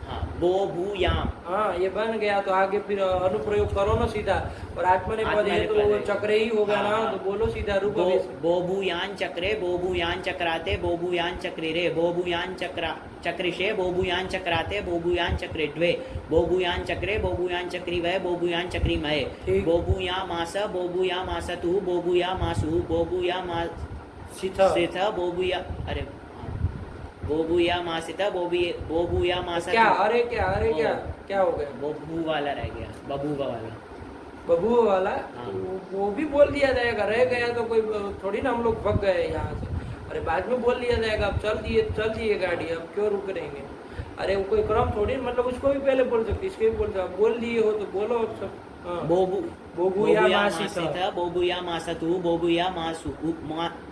हाँ बोबूयाम। हाँ ये बन गया। तो आगे फिर अनुप्रयोग करो ना सीधा। और आत्मनेपद है तो वो चक्र ही होगा ना। हाँ। तो बोलो सीधा रूप बोबूयान चक्रे बोबूयान चक्राते बोबूयान चक्रिरे बोबूयान चक्रिशे बोबूयान चक्राते बोबूयान चक्रे द्वे बोबूयान चक्रे बोबूयान चक्री वै बोबूयान चक्री महे ठीक। बोबूया मास तू बोबूया मासु बोबूया सिथ बोबूया अरे बोबूया मासिता बोबूया मासा क्या अरे क्या क्या हो गया। बबू वाला रह गया बबूगा वाला। बबू वाला हाँ। वो भी बोल दिया जाएगा। रह गया तो कोई थोड़ी ना हम लोग भग गए यहाँ से। अरे बाद में बोल दिया जाएगा। अब चल दिए गाड़ी। अब क्यों रुक रहेंगे। अरे वो कोई क्रम थोड़ी मतलब उसको भी पहले बोल सकते इसके भी बोल सकते। बोल दिए हो तो बोलो अब सब। हाँ। बोबूया मासिता बोबूया मासा तू बोबूया मासु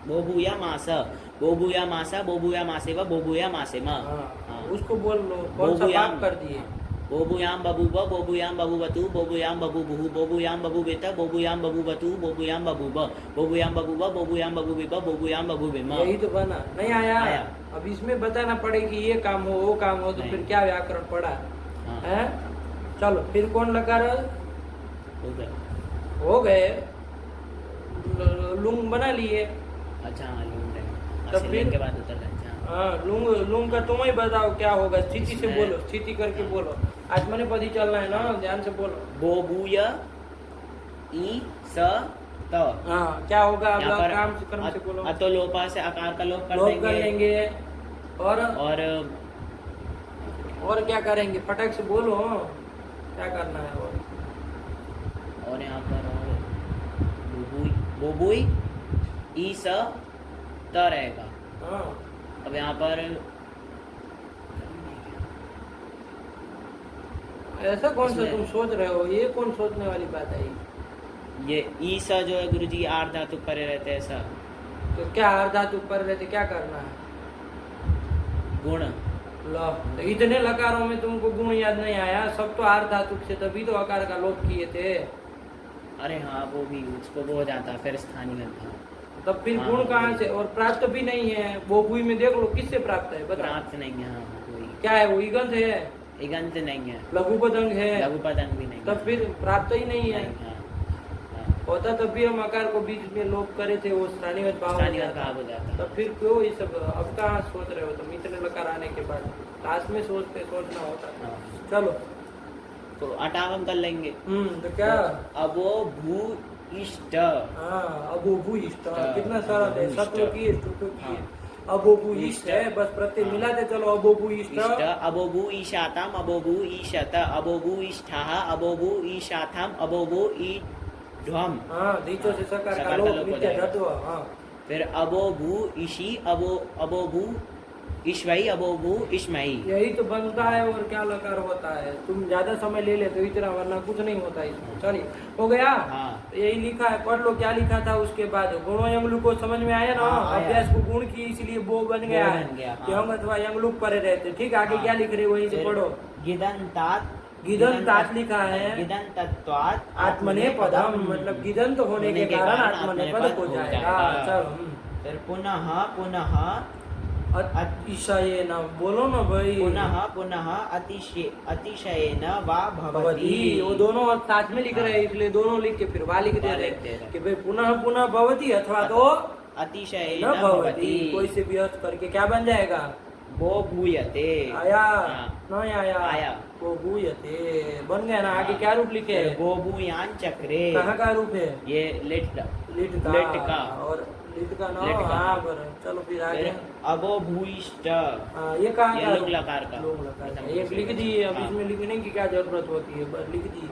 बोबूया मासा बोबूया मासा बोबूया मासे व बोबूया मासे मा। हाँ। उसको बोल लो। कौन सा बात कर दिए। बोबूयाम बबूब बोबूयाम बबूबतु बोबूयाम बबूबुहु बोबूयाम बबूबेत बोबूयाम बबूबतु बोबूयाम बबूब बोबूयाम बबूब बोबूयाम बबूबिब बोबूयाम बबूबिम। यही तो बना। नहीं आया। अब इसमें बताना पड़ेगी ये काम हो वो काम हो तो फिर क्या व्याकरण पड़ा है। चलो फिर कौन लगा हो गए। लुंग बना लिए। अच्छा लुंग तब फिर के बाद उतर अच्छा। हाँ लुंग का तुम ही बताओ क्या होगा। स्थिति से बोलो। स्थिति करके बोलो। आत्मनेपदी चलना है ना। ध्यान से बोलो। बोबूय ई स त। हाँ क्या होगा। अब काम से कर्म से बोलो। अतो लोपा से आकार का लोप कर लेंगे। और क्या करेंगे फटक से बोलो। क्या करना है और यहाँ पर बोबुई ई स त रहेगा। हाँ। अब यहाँ पर ऐसा कौन सा तुम सोच रहे हो। ये कौन सोचने वाली बात है। ये ई स जो है गुरुजी आठ धातु परे रहते हैं ऐसा। तो क्या आठ धातु पर रहते क्या करना है। गुण लो तो इतने लकारों में तुमको गुण याद नहीं आया। सब तो आठ धातु से तभी तो आकार का लोप किए थे। अरे हाँ वो भी उसको वो हो जाता फिर स्थानीय था। तब फिर गुण कहाँ से। और प्राप्त भी नहीं है। बोबुई में देख लो किससे प्राप्त है बता। प्राप्त नहीं है। हाँ वही क्या है वो ईगंत है। इगंत नहीं है। लघुपदंग है। लघुपदंग भी नहीं। तब फिर प्राप्त ही नहीं है। होता तब भी हम आकार को बीच में लोप करे थे वो स्थानीय भाव हो जाता। तब फिर क्यों ये सब अब कहाँ सोच रहे हो तुम इतने लकार आने के बाद। लास्ट में सोचना होता। चलो तो अटावम कर लेंगे। तो क्या अबो भू इष्ट। हाँ अबो भू इष्ट कितना सरल है। सत्व की है। अबोबू इष्ट है। बस प्रत्यय मिलाते चलो। अबोबू इष्ट अबोबू ईशाताम अबोबू ईशत अबोबू इष्ठाः अबोबू ईशाथाम अबोबू ई ध्वम। हाँ दीचो से सकार का लोप नित्य धत्व। हाँ फिर अबोबू ईशी अबोबू ईश्वई अबोबू इश्मई। यही तो बनता है। और क्या लकार होता है। तुम ज्यादा समय ले लेते हो इतना वरना कुछ नहीं होता इसमें। चलिए हो गया। हाँ। यही लिखा है पढ़ लो क्या लिखा था। उसके बाद गुणों यंगलुक को समझ में आया ना। अभ्यास को गुण की इसलिए वो बन गया है। यंग अथवा यंगलुक परे रहते। ठीक आगे क्या लिख रहे वहीं से पढ़ो। गिदंतात लिखा है। गिदंतत्वात् आत्मनेपदम मतलब गिदंत होने के कारण आत्मनेपद हो जाएगा। चलो फिर पुनः अतिशयेन बोलो ना भाई। पुनः अतिशयेन वा भवति। वो दोनों साथ में लिख रहे हैं इसलिए दोनों लिख के फिर वा लिख दे रहे कि भाई पुनः भवति अथवा तो अतिशयेन भवति। कोई से भी अर्थ करके क्या बन जाएगा। वो भूयते आया नहीं आया वो भूयते बन गया ना। आगे क्या रूप लिखे। वो भूयान चक्रे। कहाँ का रूप है। ये लिट का। और लिट का ना, लिट का। हाँ बराबर। चलो फिर आगे। फिर अबो भूइष्ठ, हाँ ये कहाँ ये का? लोग लकार का। लोग लकार का। प्रथम एक लिख दी, अब हाँ। इसमें लिखने की क्या जरूरत होती है, बस लिख दी।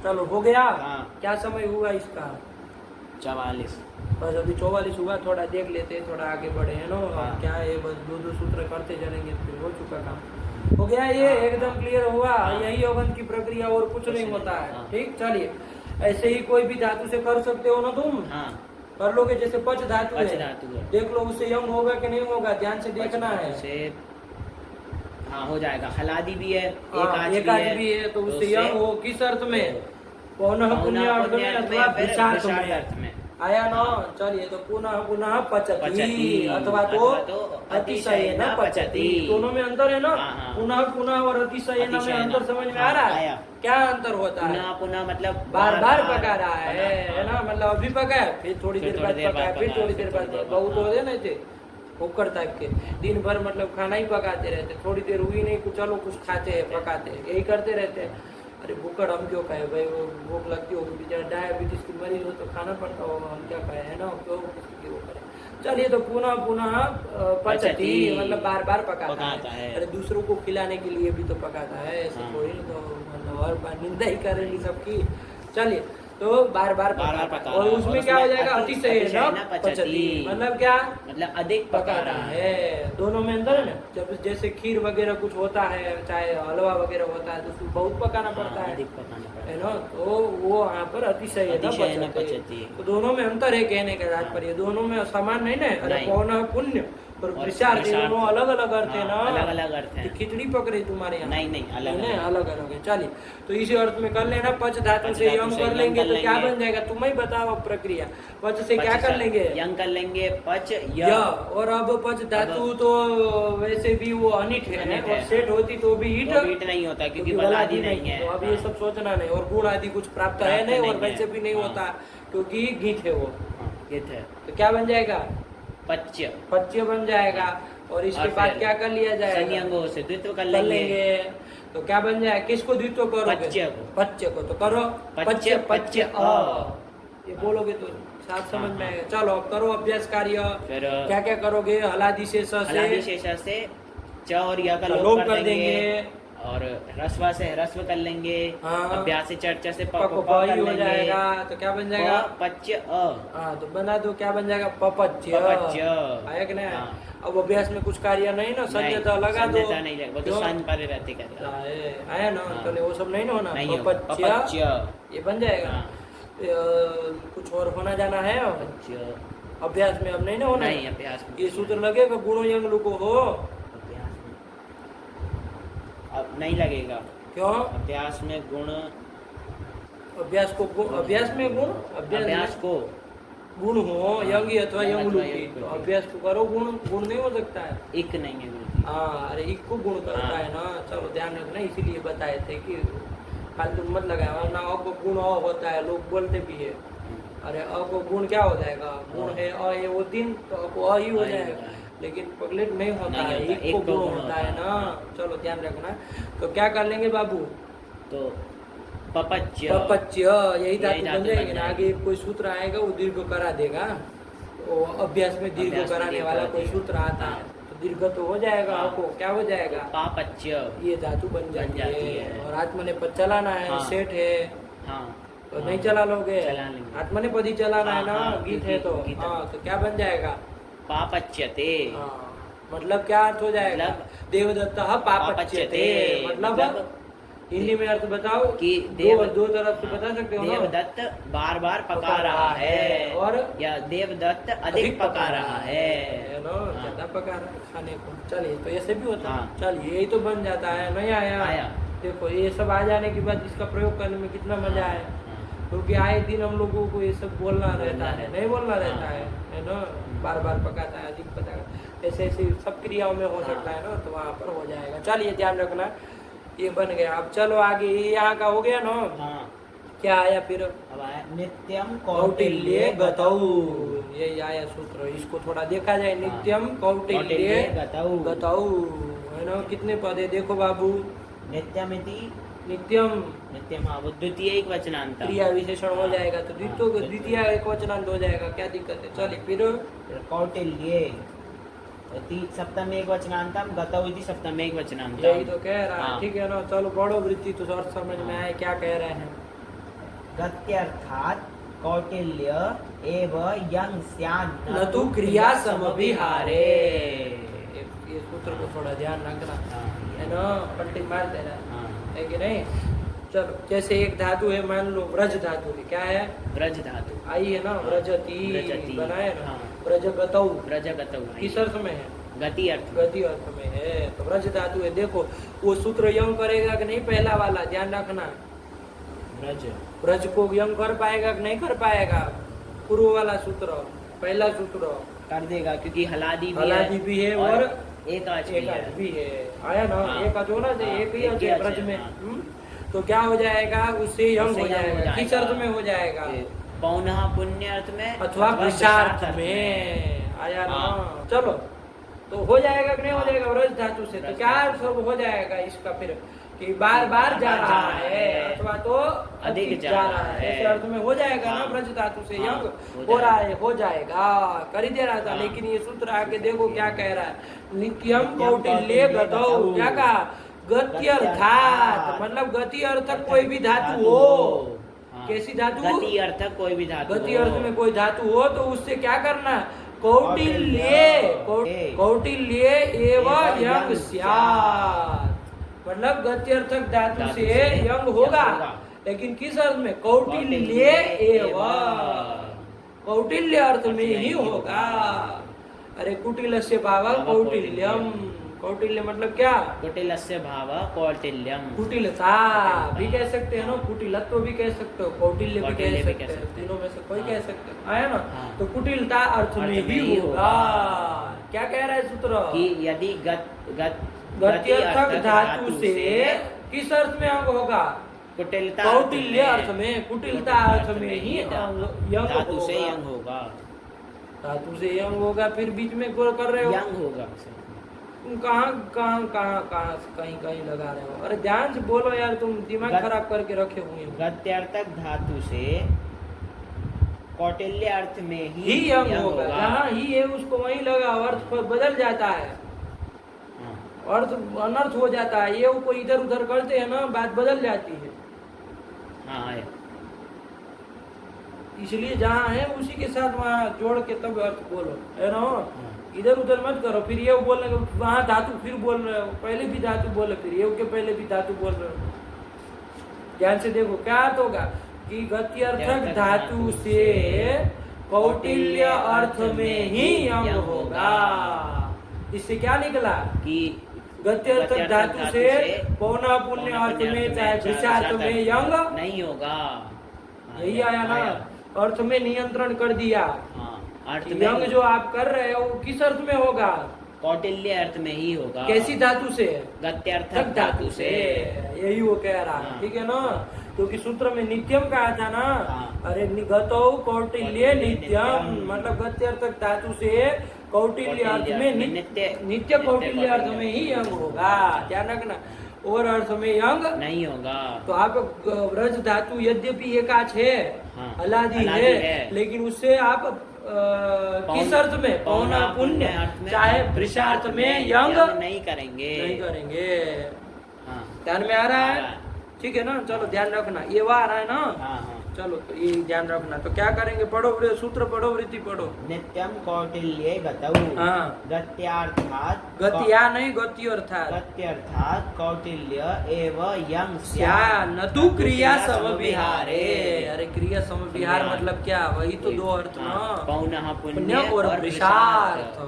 चलो हो गया। हाँ। क्या समय हुआ इसका? 44। बस अभी 44 हुआ, थोड़ा देख लेते हैं, थोड़ा आगे बढ़े है ना। हाँ। अब क्या है, बस दो दो सूत्र करते चलेंगे, फिर हो चुका काम। हो गया ये, हाँ, एकदम हाँ। क्लियर हुआ। हाँ। यही अवन की प्रक्रिया, और कुछ नहीं नहीं, होता है। हाँ। ठीक, चलिए ऐसे ही कोई भी धातु से कर सकते हो ना तुम। हाँ, कर लोगे, जैसे पच धातु पच है, धातु है। देख लो उससे यंग होगा कि नहीं होगा, ध्यान से देखना है। से हाँ हो जाएगा। हलादी भी है, हाँ, एक आज भी है, तो उससे यंग हो किस अर्थ में? पौनः पुण्य अर्थ में अथवा विषार्थ में आया ना। चलिए, तो पुनः पुनः पचती पचती, अथवा तो अतिशय अतिशय न पचती। दोनों में अंतर है ना। हाँ, हाँ। पुनः पुनः और अतिशय न में अतिशय अंतर न। समझ में हाँ, आ रहा है? आया। क्या अंतर होता है? पुनः पुनः मतलब बार बार पका रहा है हाँ। ना, मतलब अभी पकाया, फिर थोड़ी फिर देर थोड़ी बाद देर पकाया, बाद फिर पकाया, थोड़ी देर फिर बाद थोड़ी देर बहुत बाद, होते ना थे कुकर टाइप के, दिन भर मतलब खाना ही पकाते रहते, थोड़ी देर हुई नहीं कुछ, चलो कुछ खाते हैं, पकाते हैं, यही करते रहते हैं। अरे भूखड़ हम क्यों खाए भाई, वो भूख लगती होगी, बेचारा डायबिटीज की मरीज हो तो खाना पड़ता होगा, हम क्या खाए है ना, क्यों किसी वो करें। चलिए, तो पुनः पुनः पचती मतलब बार बार पकाता है। अरे दूसरों को खिलाने के लिए भी तो पकाता है, ऐसे हाँ। थोड़ी तो मतलब और बार निंदा ही करेंगी सबकी। चलिए, तो बार बार पकाता, और उसमें क्या हो जाएगा? अतिशय न पचती, मतलब क्या? मतलब अधिक पका रहा है। दोनों में अंदर है ना। जब जैसे खीर वगैरह कुछ होता है, चाहे हलवा वगैरह होता है, तो उसको बहुत पकाना पड़ता है, अधिक पकाना पड़ता है ना। तो वो यहाँ पर अतिशय न पचती। तो दोनों में अंतर है, कहने का तात्पर्य दोनों में समान नहीं ना। अरे पौनः पुण्य और विषार्थ, दोनों अलग अलग अर्थ है ना, अलग अलग अर्थ है। खिचड़ी पक रही तुम्हारे यहाँ? नहीं, अलग अलग अलग है। चलिए, तो इसी अर्थ में कर लेना। पच धातु से यंग कर लेंगे तो क्या बन जाएगा, तुम ही बताओ प्रक्रिया। पच से क्या कर लेंगे? यंग कर लेंगे, पच य। और अब पच धातु तो वैसे भी वो अनिट है, और सेट होती तो भी ईट नहीं होता, क्योंकि बलादी नहीं है। तो अब ये सब सोचना नहीं, और गुण आदि कुछ प्राप्त है नहीं, और वैसे भी नहीं होता क्योंकि गीत है वो। गीत है, तो क्या बन जाएगा? पच्य। पच्य बन जाएगा। और इसके बाद क्या कर लिया जाएगा? संयंगों से द्वित्व कर लेंगे। तो क्या बन जाए? किसको द्वित्व करोगे? पच्य को। तो करो पच्य पच्य अ, ये बोलोगे तो साफ समझ में आएगा। चलो अब करो अभ्यास कार्य। क्या क्या करोगे? हलादि से से च और य का लोप कर देंगे, और रस्वा से ह्रस्व कर लेंगे। हाँ। अभ्यास से चर्चा से प हो जाएगा। तो क्या बन जाएगा? पच्य अ। हाँ, तो बना दो, क्या बन जाएगा? पपच्य। आया कि नहीं? अब अभ्यास में कुछ कार्य नहीं ना, संजयता लगा दो। नहीं लगा, वो तो सन पर रहते कर आया ना। चलो वो सब नहीं ना होना, पपच्य ये बन जाएगा। कुछ और होना जाना है अभ्यास में? अब नहीं ना होना। नहीं, अभ्यास में ये सूत्र लगेगा गुणो यंग लुको हो। अब नहीं लगेगा। क्यों? अभ्यास में गुण, अभ्यास को गुण, अभ्यास में गुण, अभ्यास को गुण हो यंगी अथवा यंग लुकी, तो अभ्यास को करो। गुण नहीं हो सकता है, एक नहीं है। हाँ, अरे एक को गुण करता है ना। चलो ध्यान रखना, इसीलिए बताए थे कि फालतू मत लगाया, वरना अ को गुण अ होता है, लोग बोलते भी है। अरे अ को गुण क्या हो जाएगा? गुण है अ है वो दिन, तो अ को अ ही हो जाएगा। लेकिन पगलेट नहीं होता है, एक को गुण होता है ना। चलो ध्यान रखना। तो क्या कर लेंगे बाबू? तो पपच्य, यही धातु बन जाएगी ना। आगे कोई सूत्र आएगा, वो दीर्घ करा देगा। तो अभ्यास में दीर्घ कराने वाला कोई सूत्र आता है तो दीर्घ तो हो जाएगा। आपको क्या हो जाएगा? पापच्य, ये धातु बन जाती है। और आत्मने पद चलाना है, सेठ है, तो नहीं चला लोगे? आत्मने पद ही चलाना है ना, गीत है तो। हाँ, तो क्या बन जाएगा? पापच्यते। मतलब क्या अर्थ हो जाएगा? देवदत्त पापच्यते, मतलब हिंदी में अर्थ बताओ कि दो तरफ से बता सकते हो। देवदत्त बार बार पका रहा है, और या देवदत्त अधिक पका रहा है, ज्यादा पका रहा है खाने को। चलिए, तो ऐसे भी होता है। चलिए, यही तो बन जाता है। नहीं आया? देखो, ये सब आ जाने के बाद इसका प्रयोग करने में कितना मजा है, क्योंकि आए दिन हम लोगों को ये सब बोलना रहता है, नहीं बोलना रहता है ना। बार बार पकाता है, अधिक पकाता, ऐसे ऐसे सब क्रियाओं में हो सकता है ना, तो वहाँ पर हो जाएगा। चलिए ध्यान रखना, ये बन गया। अब चलो आगे, यहाँ का हो गया ना। क्या आया फिर? अब आया नित्यम कौटिल्य गतौ, ये आया सूत्र। इसको थोड़ा देखा जाए। नित्यम कौटिल्य गतौ, है ना। कितने पद है देखो बाबू? नित्यमिति नित्यम नित्यम, हाँ वो द्वितीय एक वचनांत क्रिया विशेषण हो जाएगा तो द्वितीय एक वचनांत हो जाएगा, क्या दिक्कत है। चलिए फिर कौटिल्ये सप्तम एक वचनांतम गतौ इति सप्तम एक वचनांतम, यही तो कह रहा है। हाँ। ठीक है ना, चलो पढ़ो वृत्ति तो और समझ में आए क्या कह रहे हैं। गत्यर्थात् कौटिल्य एव यं स्यान् न तु क्रिया समविहारे। ये सूत्र को थोड़ा ध्यान रखना है ना, पलटी मार देना है कि नहीं। चलो जैसे एक धातु है, मान लो व्रज धातु है, क्या है व्रज धातु आई है ना, व्रजती बनाए ना, व्रजगतौ, व्रजगतौ किस अर्थ में है, गति अर्थ, गति अर्थ में है। तो व्रज धातु है, देखो वो सूत्र यंग करेगा कि नहीं, पहला वाला ध्यान रखना। ब्रज को यंग कर पाएगा कि नहीं कर पाएगा, पूर्व वाला सूत्र, पहला सूत्र कर देगा, क्योंकि हलादी भी है और एकाच भी है। आया ना, एकाच होना चाहिए, एक ही है ब्रज में। तो क्या हो जाएगा, उससे यंग हो जाएगा। किस अर्थ में हो जाएगा, पौनः पुण्य अर्थ में अथवा पुरुषार्थ में। आया ना, चलो तो हो जाएगा कि नहीं हो जाएगा व्रज धातु से। तो क्या सब हो जाएगा इसका फिर, कि बार बार जा रहा है अथवा तो अधिक जा रहा है, ऐसे अर्थ में हो जाएगा ना। व्रज धातु से यंग हो रहा है, हो जाएगा, कर ही दे रहा था। लेकिन ये सूत्र आके देखो क्या कह रहा है, नित्यम कौटिल्य गतौ, क्या कहा, गत्यर्थात्, मतलब गति अर्थक कोई भी धातु हो। कैसी धातु, गति अर्थक कोई भी धातु, गति अर्थ में कोई धातु हो तो उससे क्या करना, कौटिल्य, कौटिल्य एवं यंग स्यात्, मतलब गत्यर्थक धातु से यंग होगा। लेकिन किस अर्थ में, कौटिल्य एवं, कौटिल्य अर्थ में ही होगा। अरे कुटिलस्य भाव कौटिल्यम, कौटिल्य मतलब क्या, कुटिलस्य भाव कौटिल्यम, कुटिलता भी कह सकते हैं ना, कुटिलत्व भी कह सकते हो, कौटिल्य भी कह सकते हैं, तीनों में से कोई कह सकते हैं। आया ना, तो कुटिलता अर्थ में ही होगा। क्या कह रहा है सूत्र, कि यदि गत्यर्थक धातु से किस अर्थ में अंग होगा, कुटिलता, कौटिल्य अर्थ में, कुटिलता अर्थ में ही धातु से यंग होगा, धातु से यंग होगा। फिर बीच में गोल कर रहे हो, यंग होगा, कहीं कहीं लगा रहे हो। अरे ध्यान से बोलो यार, तुम दिमाग खराब करके रखे हुए हो। गत्यर्थक धातु से कौटिल्य अर्थ में ही यंग होगा, जहाँ ही है उसको वहीं लगा, अर्थ बदल जाता है, अर्थ अनर्थ हो जाता है। ये कोई इधर उधर करते हैं ना, बात बदल जाती है। इसलिए जहाँ है उसी के साथ वहाँ जोड़ के तब अर्थ बोलो, है ना। इधर उधर मत करो, फिर ये बोल रहे हो वहाँ धातु फिर बोल रहे हो, पहले भी धातु बोले, फिर ये के पहले भी धातु बोल रहे हो। ध्यान से देखो क्या अर्थ होगा, कि गत्यर्थक धातु से कौटिल्य अर्थ में ही यंग होगा। इससे क्या निकला, कि गत्यर्थक धातु से पौना पुण्य अर्थ में चाहे विषार्थ में यंग नहीं होगा। यही आया ना, अर्थ में नियंत्रण कर दिया। यंग जो आप कर रहे हो किस अर्थ में होगा, कौटिल्य अर्थ में ही होगा। कैसी धातु से, गत्यर्थक धातु से। यही वो कह रहा है, ठीक है ना। क्योंकि सूत्र में नित्यम कहा था ना, अरे गतौ कौटिल्य नित्यम, मतलब गत्यर्थक धातु से कौटिल्य अर्थ में नित्य कौटिल्य अर्थ में ही यंग होगा। ध्यान रखना, और अर्थ में यंग नहीं होगा। तो आप व्रज धातु यद्यपि एकाच है, अलादि है, लेकिन उससे आप किस अर्थ में, पौना पुण्य चाहे वृषार्थ में यंग नहीं करेंगे, ध्यान में आ रहा है, ठीक है ना। चलो ध्यान रखना, ये वह आ रहा है ना। चलो तो ये ध्यान रखना। तो क्या करेंगे, पढ़ो सूत्र, पढ़ो वृत्ति पढ़ो। नित्यम कौटिल्ये गतौ, गत्यार्थात्, गत्या नहीं गत्यर्थात्, गत्यर्थात् कौटिल्य एव यंग स्यात् न तु क्रिया समविहारे। अरे क्रिया समविहार मतलब क्या, वही तो दो अर्थ ना, पौनः पुण्य और वृषार्थ,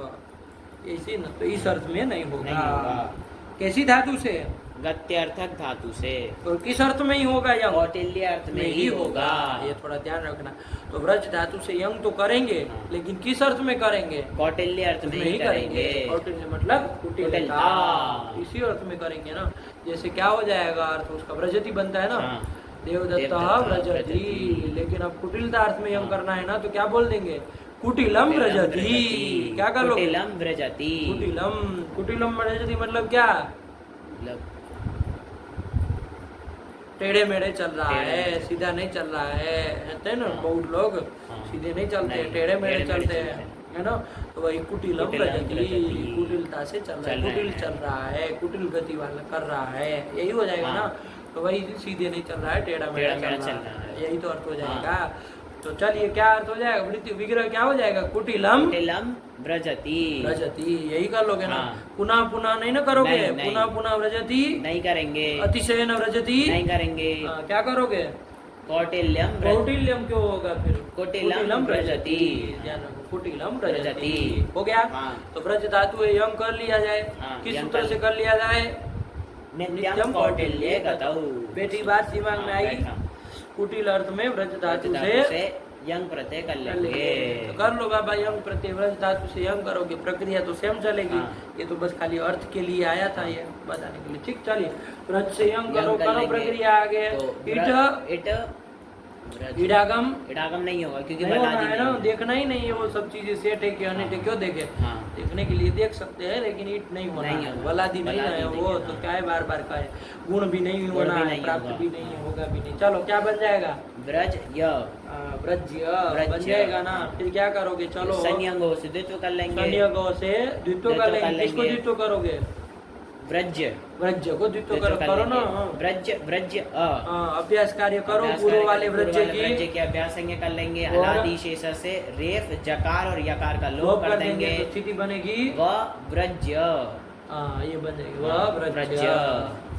ऐसी न, तो इस अर्थ में नहीं होगा। कैसी धातु से, गत्यर्थक धातु से। तो किस अर्थ में ही होगा, यंग कौटिल्य अर्थ में ही होगा। ये थोड़ा ध्यान रखना। तो व्रज धातु से यंग तो करेंगे, लेकिन किस अर्थ में करेंगे, कौटिल्य अर्थ में ही करेंगे। कौटिल्य मतलब कुटिलता, इसी अर्थ में करेंगे ना। जैसे क्या हो जाएगा अर्थ उसका, व्रजति बनता है ना, देवदत्त व्रजति। लेकिन अब कुटिलता अर्थ में यंग करना है ना, तो क्या बोल देंगे, कुटिलम व्रजति। क्या कर लो, कुटिलम व्रजति, कुटिलम व्रजति मतलब क्या, टेढ़े मेढ़े चल रहा टेढ़े है, मेढ़े। सीधा नहीं चल रहा है, कहते हैं ना हाँ। बहुत लोग हाँ। सीधे नहीं चलते, नहीं, टेढ़े मेढ़े टेढ़े-मेढ़े चलते चलते हैं, हैं। है ना। तो वही कुटिलम कुटिलम रजती, रजती। कुटिलता से चल रहा है, चल रहे कुटिल हैं। चल रहा है, कुटिल गति वाला कर रहा है, यही हो जाएगा हाँ। ना। तो वही सीधे नहीं चल रहा है, टेढ़ा मेढ़ा टेढ़ा-मेढ़ा चल चल रहा रहा है, है। यही तो अर्थ हो जाएगा। तो चलिए क्या अर्थ हो जाएगा, वृत्ति विग्रह क्या हो जाएगा, कुटिलम कुटिलम व्रजति। व्रजति, यही कर लोगे ना। हाँ। पुनः पुनः नहीं ना करोगे, नहीं, नहीं। पुनः पुनः व्रजति, नहीं करेंगे, अतिशयन व्रजति, नहीं करेंगे। क्या करोगे, कौटिल्यम व्रज- कौटिल्यम क्यों होगा फिर, कुटिलम व्रजति। ध्यान रखो, कुटिलम व्रजति व्रजति। हो गया। हाँ। तो व्रज धातु है, यंग कर लिया जाए, हाँ, किस यंग सूत्र कर- से कर लिया जाए, नित्यम कौटिल्ये गतौ। बेटी बात दिमाग में हाँ, आई, बैठा। कुटिल अर्थ में व्रज धातु धातु से से यंग प्रत्यय कर कर लेंगे। लेंगे। तो कर लो बाबा, यंग प्रत्यय व्रज धातु से यंग करोगे, प्रक्रिया तो सेम चलेगी। हाँ। ये तो बस खाली अर्थ के लिए आया था, ये बताने के लिए। ठीक, चलिए व्रज से यंग करो, यंग कर करो लेंगे। प्रक्रिया आगे। तो इट व्रज- इडागम इडागम नहीं होगा क्योंकि नहीं बता होना दी है ना, नहीं है। देखना ही नहीं है वो सब चीजें सेट है कि अनेट है, क्यों देखे, हाँ। देखने के लिए देख सकते हैं, लेकिन ईट नहीं होना नहीं है, होना। वलादी नहीं वलादी है नहीं वो है, तो हाँ। क्या है, बार बार का है, गुण भी नहीं गुण होना भी है, नहीं प्राप्त होगा। भी नहीं है, होगा भी नहीं। चलो क्या बन जाएगा, व्रज य व्रज्य बन व्रज्य। जाएगा ना। फिर क्या करोगे, चलो संयंगो से द्वित्व कर लेंगे। संयोग से द्वित्व कर द्वित्व लेंगे, कर किसको लेंगे। द्वित्व करोगे, व्रज्य व्रज्य को द्वित्व द्वित्व कर करो ना। लेंगे। व्रज्य व्रज्य अ अभ्यास कार्य करो, अभ्यास पूर्व कार्य वाले पूर्व व्रज्य व्रज्य की के अभ्यास संज्ञा कर लेंगे। और- अनादि शेष से रेफ जकार और यकार का लोप लोप कर कर देंगे देंगे। तो स्थिति बनेगी, व व्रज्य ये बन जाएगी हाँ, वह व्रज्य। व्रज्य।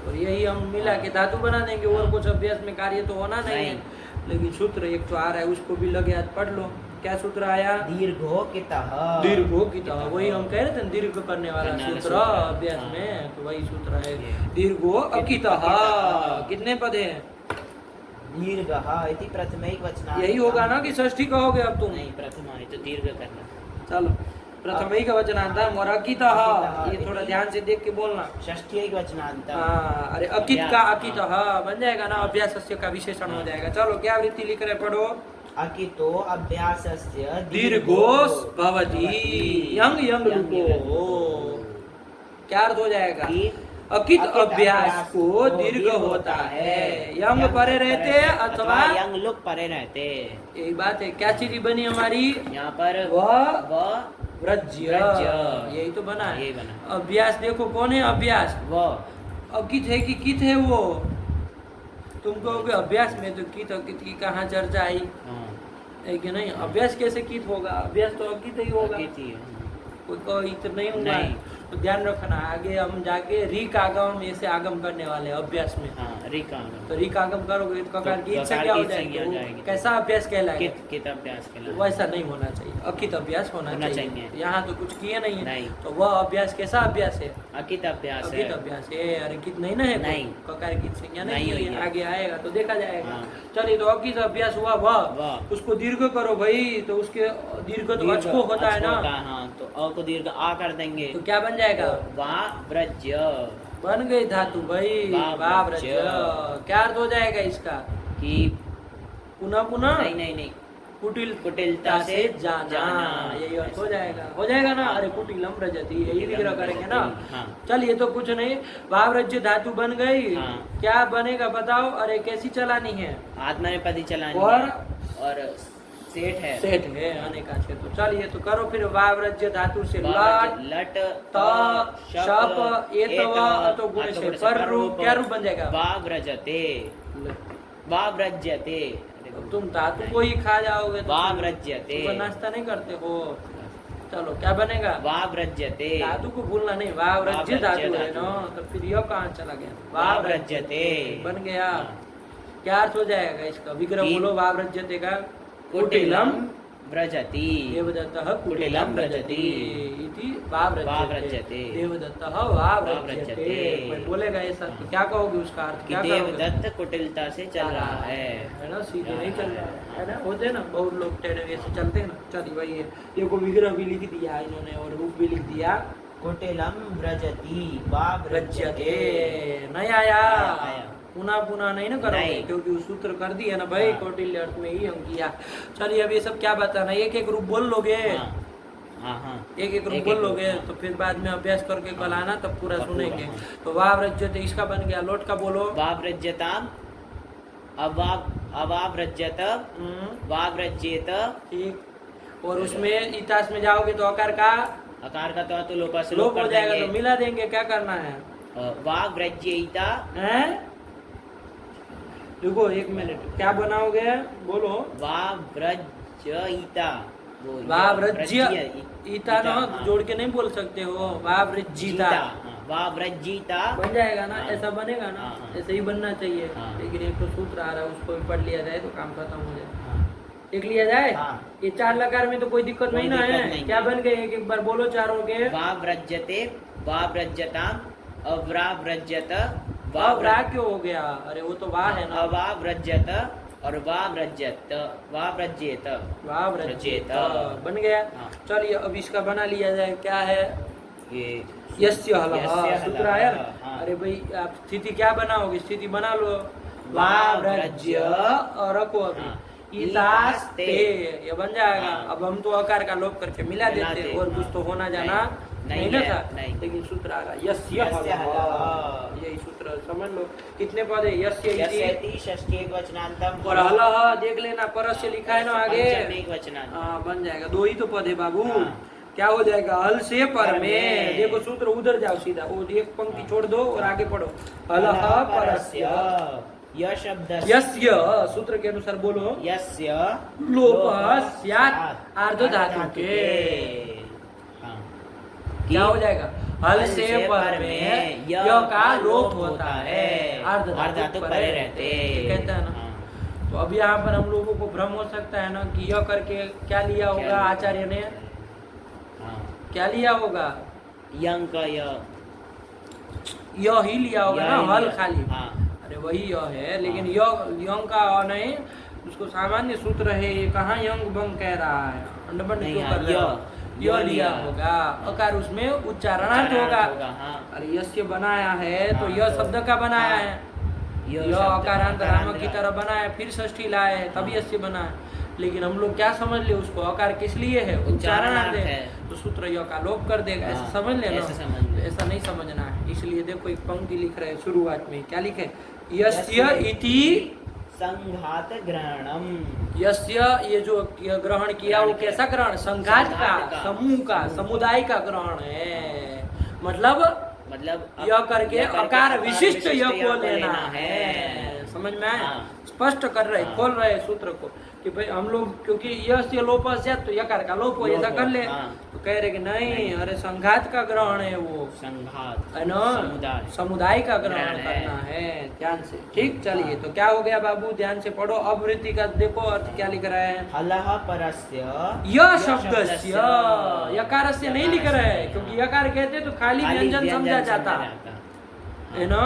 और यही हम मिला के धातु बना देंगे, और कुछ अभ्यास में कार्य तो होना नहीं है, लेकिन सूत्र एक तो आ रहा है, उसको भी लगे हाथ पढ़ लो। क्या सूत्र आया, दीर्घो कितः दीर्घो की तरह, वही हम कह रहे थे ना, दीर्घ करने वाला करने वाला सूत्र सूत्र, अभ्यास हाँ। में, तो वही सूत्र है ये। दीर्घो अकितः। अकितः। कितने पद है, दीर्घः इति प्रथमैक वचनात्। यही होगा ना कि षष्ठी कहोगे अब तुम, नहीं, प्रथमा है तो दीर्घ करना। चलो प्रथम ही का वचनांत और अकितः, अकितः, ये थोड़ा ध्यान से देख के बोलना। षष्ठी एक वचनांत। अरे अकित का अकितः बन जाएगा ना, अभ्यासस्य का विशेषण हो जाएगा। चलो क्या वृत्ति लिख रहे, पढ़ो, अकितो अभ्यासस्य दीर्घोस भवति, यंग यंग रुको, क्या अर्थ हो जाएगा, कि अकित अकित अभ्यास को दीर्घ होता है, यंग परे रहते अथवा यंग लोग परे रहते। यही बात है। क्या चीज बनी हमारी, यहाँ पर वह व्रज्य, व्रज्य। यही तो बना है। यही बना। अभ्यास देखो कौन है, अभ्यास वो अकित है कि कित है, वो तुम कहोगे अभ्यास में तो कित अकित की कहाँ चर्चा आई है कि नहीं, अभ्यास कैसे कित होगा, अभ्यास तो अकित ही होगा, अकित ही है। कोई कहित नहीं होगा। नहीं। तो ध्यान रखना, आगे हम जाके रिक आगम में से आगम करने वाले हैं अभ्यास में। हाँ, रिका तो रिक आगम करोगे तो ककार की से ककार क्या हो की संज्ञा जाएगी, हो वो जाएगी। कैसा अभ्यास कहलाएगा, कित कित अभ्यास के लिए वैसा नहीं होना चाहिए, अकित अभ्यास होना होना चाहिए। चाहिए। यहाँ तो कुछ किए नहीं है, नहीं। तो वह अभ्यास कैसा अभ्यास है, अकित अभ्यास है। अकित अभ्यास है। अरे कित नहीं ना है, नहीं। ककार की संज्ञा नहीं नहीं हुई हुई है, है। आगे आएगा तो देखा जाएगा। हाँ। चलिए तो अकित अभ्यास हुआ वह, वह। उसको दीर्घ करो भाई, तो उसके दीर्घ तो दीर्घ अचको होता है ना, हाँ, तो अ को दीर्घ आ कर देंगे। तो क्या बन जाएगा, वा व्रज्य बन गई धातु भाई, वाव वाव्रज्य। रज्य। क्या अर्थ हो जाएगा इसका, कि पुनः पुनः नहीं नहीं नहीं कुटिल कुटिलता से जाना, यही अर्थ हो जाएगा, हो जाएगा ना। अरे कुटिलम रजती, यही विग्रह करेंगे ना। हाँ। चलिए तो कुछ नहीं, वाव्रज्य धातु बन गई, हाँ। क्या बनेगा बताओ, अरे कैसी चलानी है, आत्मा ने पति चलानी और है, और सेठ है। सेठ है आने का छे। तो चलिए तो करो फिर, वाव्रज्य धातु से वाव्रज्य, लट लट त शप एतव अतो गुण से पर रूप, क्या रूप बन जाएगा, वाव्रजते वाव्रज्यते। तुम धातु को ही खा जाओगे तो वाव्रज्यते सुबह नाश्ता नहीं करते हो। चलो क्या बनेगा, वाव्रज्यते धातु को भूलना नहीं, वाव्रज्य वाव्रज्य धातु है धातु। ना, तो फिर यह कहाँ चला गया, वाव्रज्यते बन गया। हाँ। क्या अर्थ हो जाएगा इसका, विग्रह कि- बोलो, वाव्रज्यते का कुटिलम व्रजति देवदत्तः कुटिलम व्रजति इति वाव्रज्यते, वाव्रज्यते। देवदत्तः वाव्रज्यते। वाव्रज्यते। कोई बोलेगा ऐसा तो क्या कहोगे उसका अर्थ, कि क्या कहोगे, देवदत्त कुटिलता से चल रहा है ना, सीधे नहीं चल रहा है ना, होते हैं ना बहुत लोग टेढ़े ऐसे चलते हैं ना। चलिए वही है, देखो विग्रह भी लिख दिया इन्होंने और रूप भी लिख दिया, कुटिलम व्रजति व्रज्यते। नहीं आया, पुनः पुनः नहीं ना करोगे, नहीं। क्योंकि वो सूत्र कर दिया ना भाई, हाँ। कौटिल्य अर्थ में ही हम किया। चलिए अब ये सब क्या बताना, एक एक रूप बोल लोगे, हाँ हाँ एक एक रूप एक-एक बोल रूप, लोगे, हाँ। तो फिर बाद में अभ्यास करके कल आना, तब पूरा तब पूरा, सुनेंगे। हाँ। तो वाव्रज्यते इसका बन गया, लोट का बोलो, वाव्रज्यताम अवाव्रज्यत वाव्रज्येत। ठीक। और उसमें इतास में जाओगे तो अकार का अकार का तो लोप से लोप हो जाएगा, तो मिला देंगे। क्या करना है? वाव्रज्येता हैं? रुको 1 मिनट, क्या बनाओगे? बोलो। वाव्रज्यिता। वाव्रज्य ईता ना जोड़ के नहीं बोल सकते हो। वाव्रज्यिता वाव्रज्यिता बन जाएगा ना, ऐसा बनेगा ना। हाँ, हाँ। ऐसे ही बनना चाहिए। हाँ। लेकिन एक तो सूत्र आ रहा है, उसको भी पढ़ लिया जाए तो काम खत्म हो जाए। देख लिया जाए। हाँ। ये 4 लकार में तो कोई दिक्कत नहीं ना है। क्या बन गए? एक बार बोलो चारों के। वाव्रज्यते वाव्रज्यताम अव्राव्रज्यत वाव्रा क्यों हो गया? अरे वो तो वाह है ना। अवाव्रज्यत और वाव्रज्यत वाव्रज्येत वाव्रज्येत बन गया। हाँ। चलिए अब इसका बना लिया जाए। क्या है? ये यस्य हलः सूत्र आया ना। हाँ। अरे भाई आप स्थिति क्या बनाओगे? स्थिति बना लो। वाव्रज्य और रखो अभी हाँ। इतास्ते, ये बन जाएगा। हाँ। अब हम तो अकार का लोप करके मिला देते और कुछ तो होना जाना नहीं ना था। लेकिन सूत्र आ रहा यस्य हलः, यही सूत्र समझ लो। कितने पद है? यस्य इति षष्ठी एकवचनांतम और हलः देख लेना, परस्य लिखा है ना आगे। पंचम एकवचनांत। हाँ बन जाएगा। 2 ही तो पद है बाबू। हाँ। क्या हो जाएगा? हल से पर में। में। देखो सूत्र उधर जाओ सीधा, वो एक पंक्ति छोड़ दो और आगे पढ़ो। हलः परस्य यह शब्द यस्य सूत्र के अनुसार बोलो। यस्य लोपः स्यात् आर्ध धातु के। हाँ। क्या हो जाएगा? हल से पर में य का लोप होता है, अर्ध धातु परे रहते। कहता है ना। हाँ। तो अब यहाँ पर हम लोगों को भ्रम हो सकता है ना कि यह करके क्या लिया होगा आचार्य ने? हाँ। क्या लिया होगा? यंग का यह ही लिया होगा ना, हल खाली। हाँ। अरे वही यह है, लेकिन यंग का नहीं, उसको सामान्य सूत्र है। ये कहाँ यंग बंग कह रहा है? अंडबंड क्यों कर रहा है? यह लिया होगा। अकार उसमें उच्चारणार्थ होगा। अरे यस्य बनाया है तो यह शब्द का बनाया है। यह अकारांत राम की तरह बनाया, फिर षष्ठी लाए तभी यस्य बना है। लेकिन हम लोग क्या समझ ले उसको? अकार किस लिए है? उच्चारणार्थ है। तो सूत्र य का लोप कर देगा। ऐसा समझ लेना। ऐसा नहीं समझना है। इसलिए देखो एक पंक्ति लिख रहे हैं शुरुआत में। क्या लिखे? यस्य इति संघात ग्रहणम। यस्य, ये जो ग्रहण किया वो कैसा ग्रहण? संघात का, समूह का, समुदाय का ग्रहण है। मतलब यह करके अकार विशिष्ट यह को लेना है। समझ में आया? स्पष्ट कर रहे, खोल रहे सूत्र को कि भाई हम लोग, क्योंकि यस्य लोपः स्यात् तो यकार का लोप हो, ऐसा कर ले। तो कह रहे कि नहीं, अरे संघात का ग्रहण है वो, संघात है ना, समुदाय का ग्रहण करना है। ध्यान से। ठीक, चलिए तो क्या हो गया बाबू? ध्यान से पढ़ो। अवृत्ति का देखो अर्थ क्या लिख रहा है। हलः परस्य यह शब्दस्य, यकारस्य नहीं लिख रहे हैं, क्योंकि यकार कहते तो खाली व्यंजन समझा जाता है ना,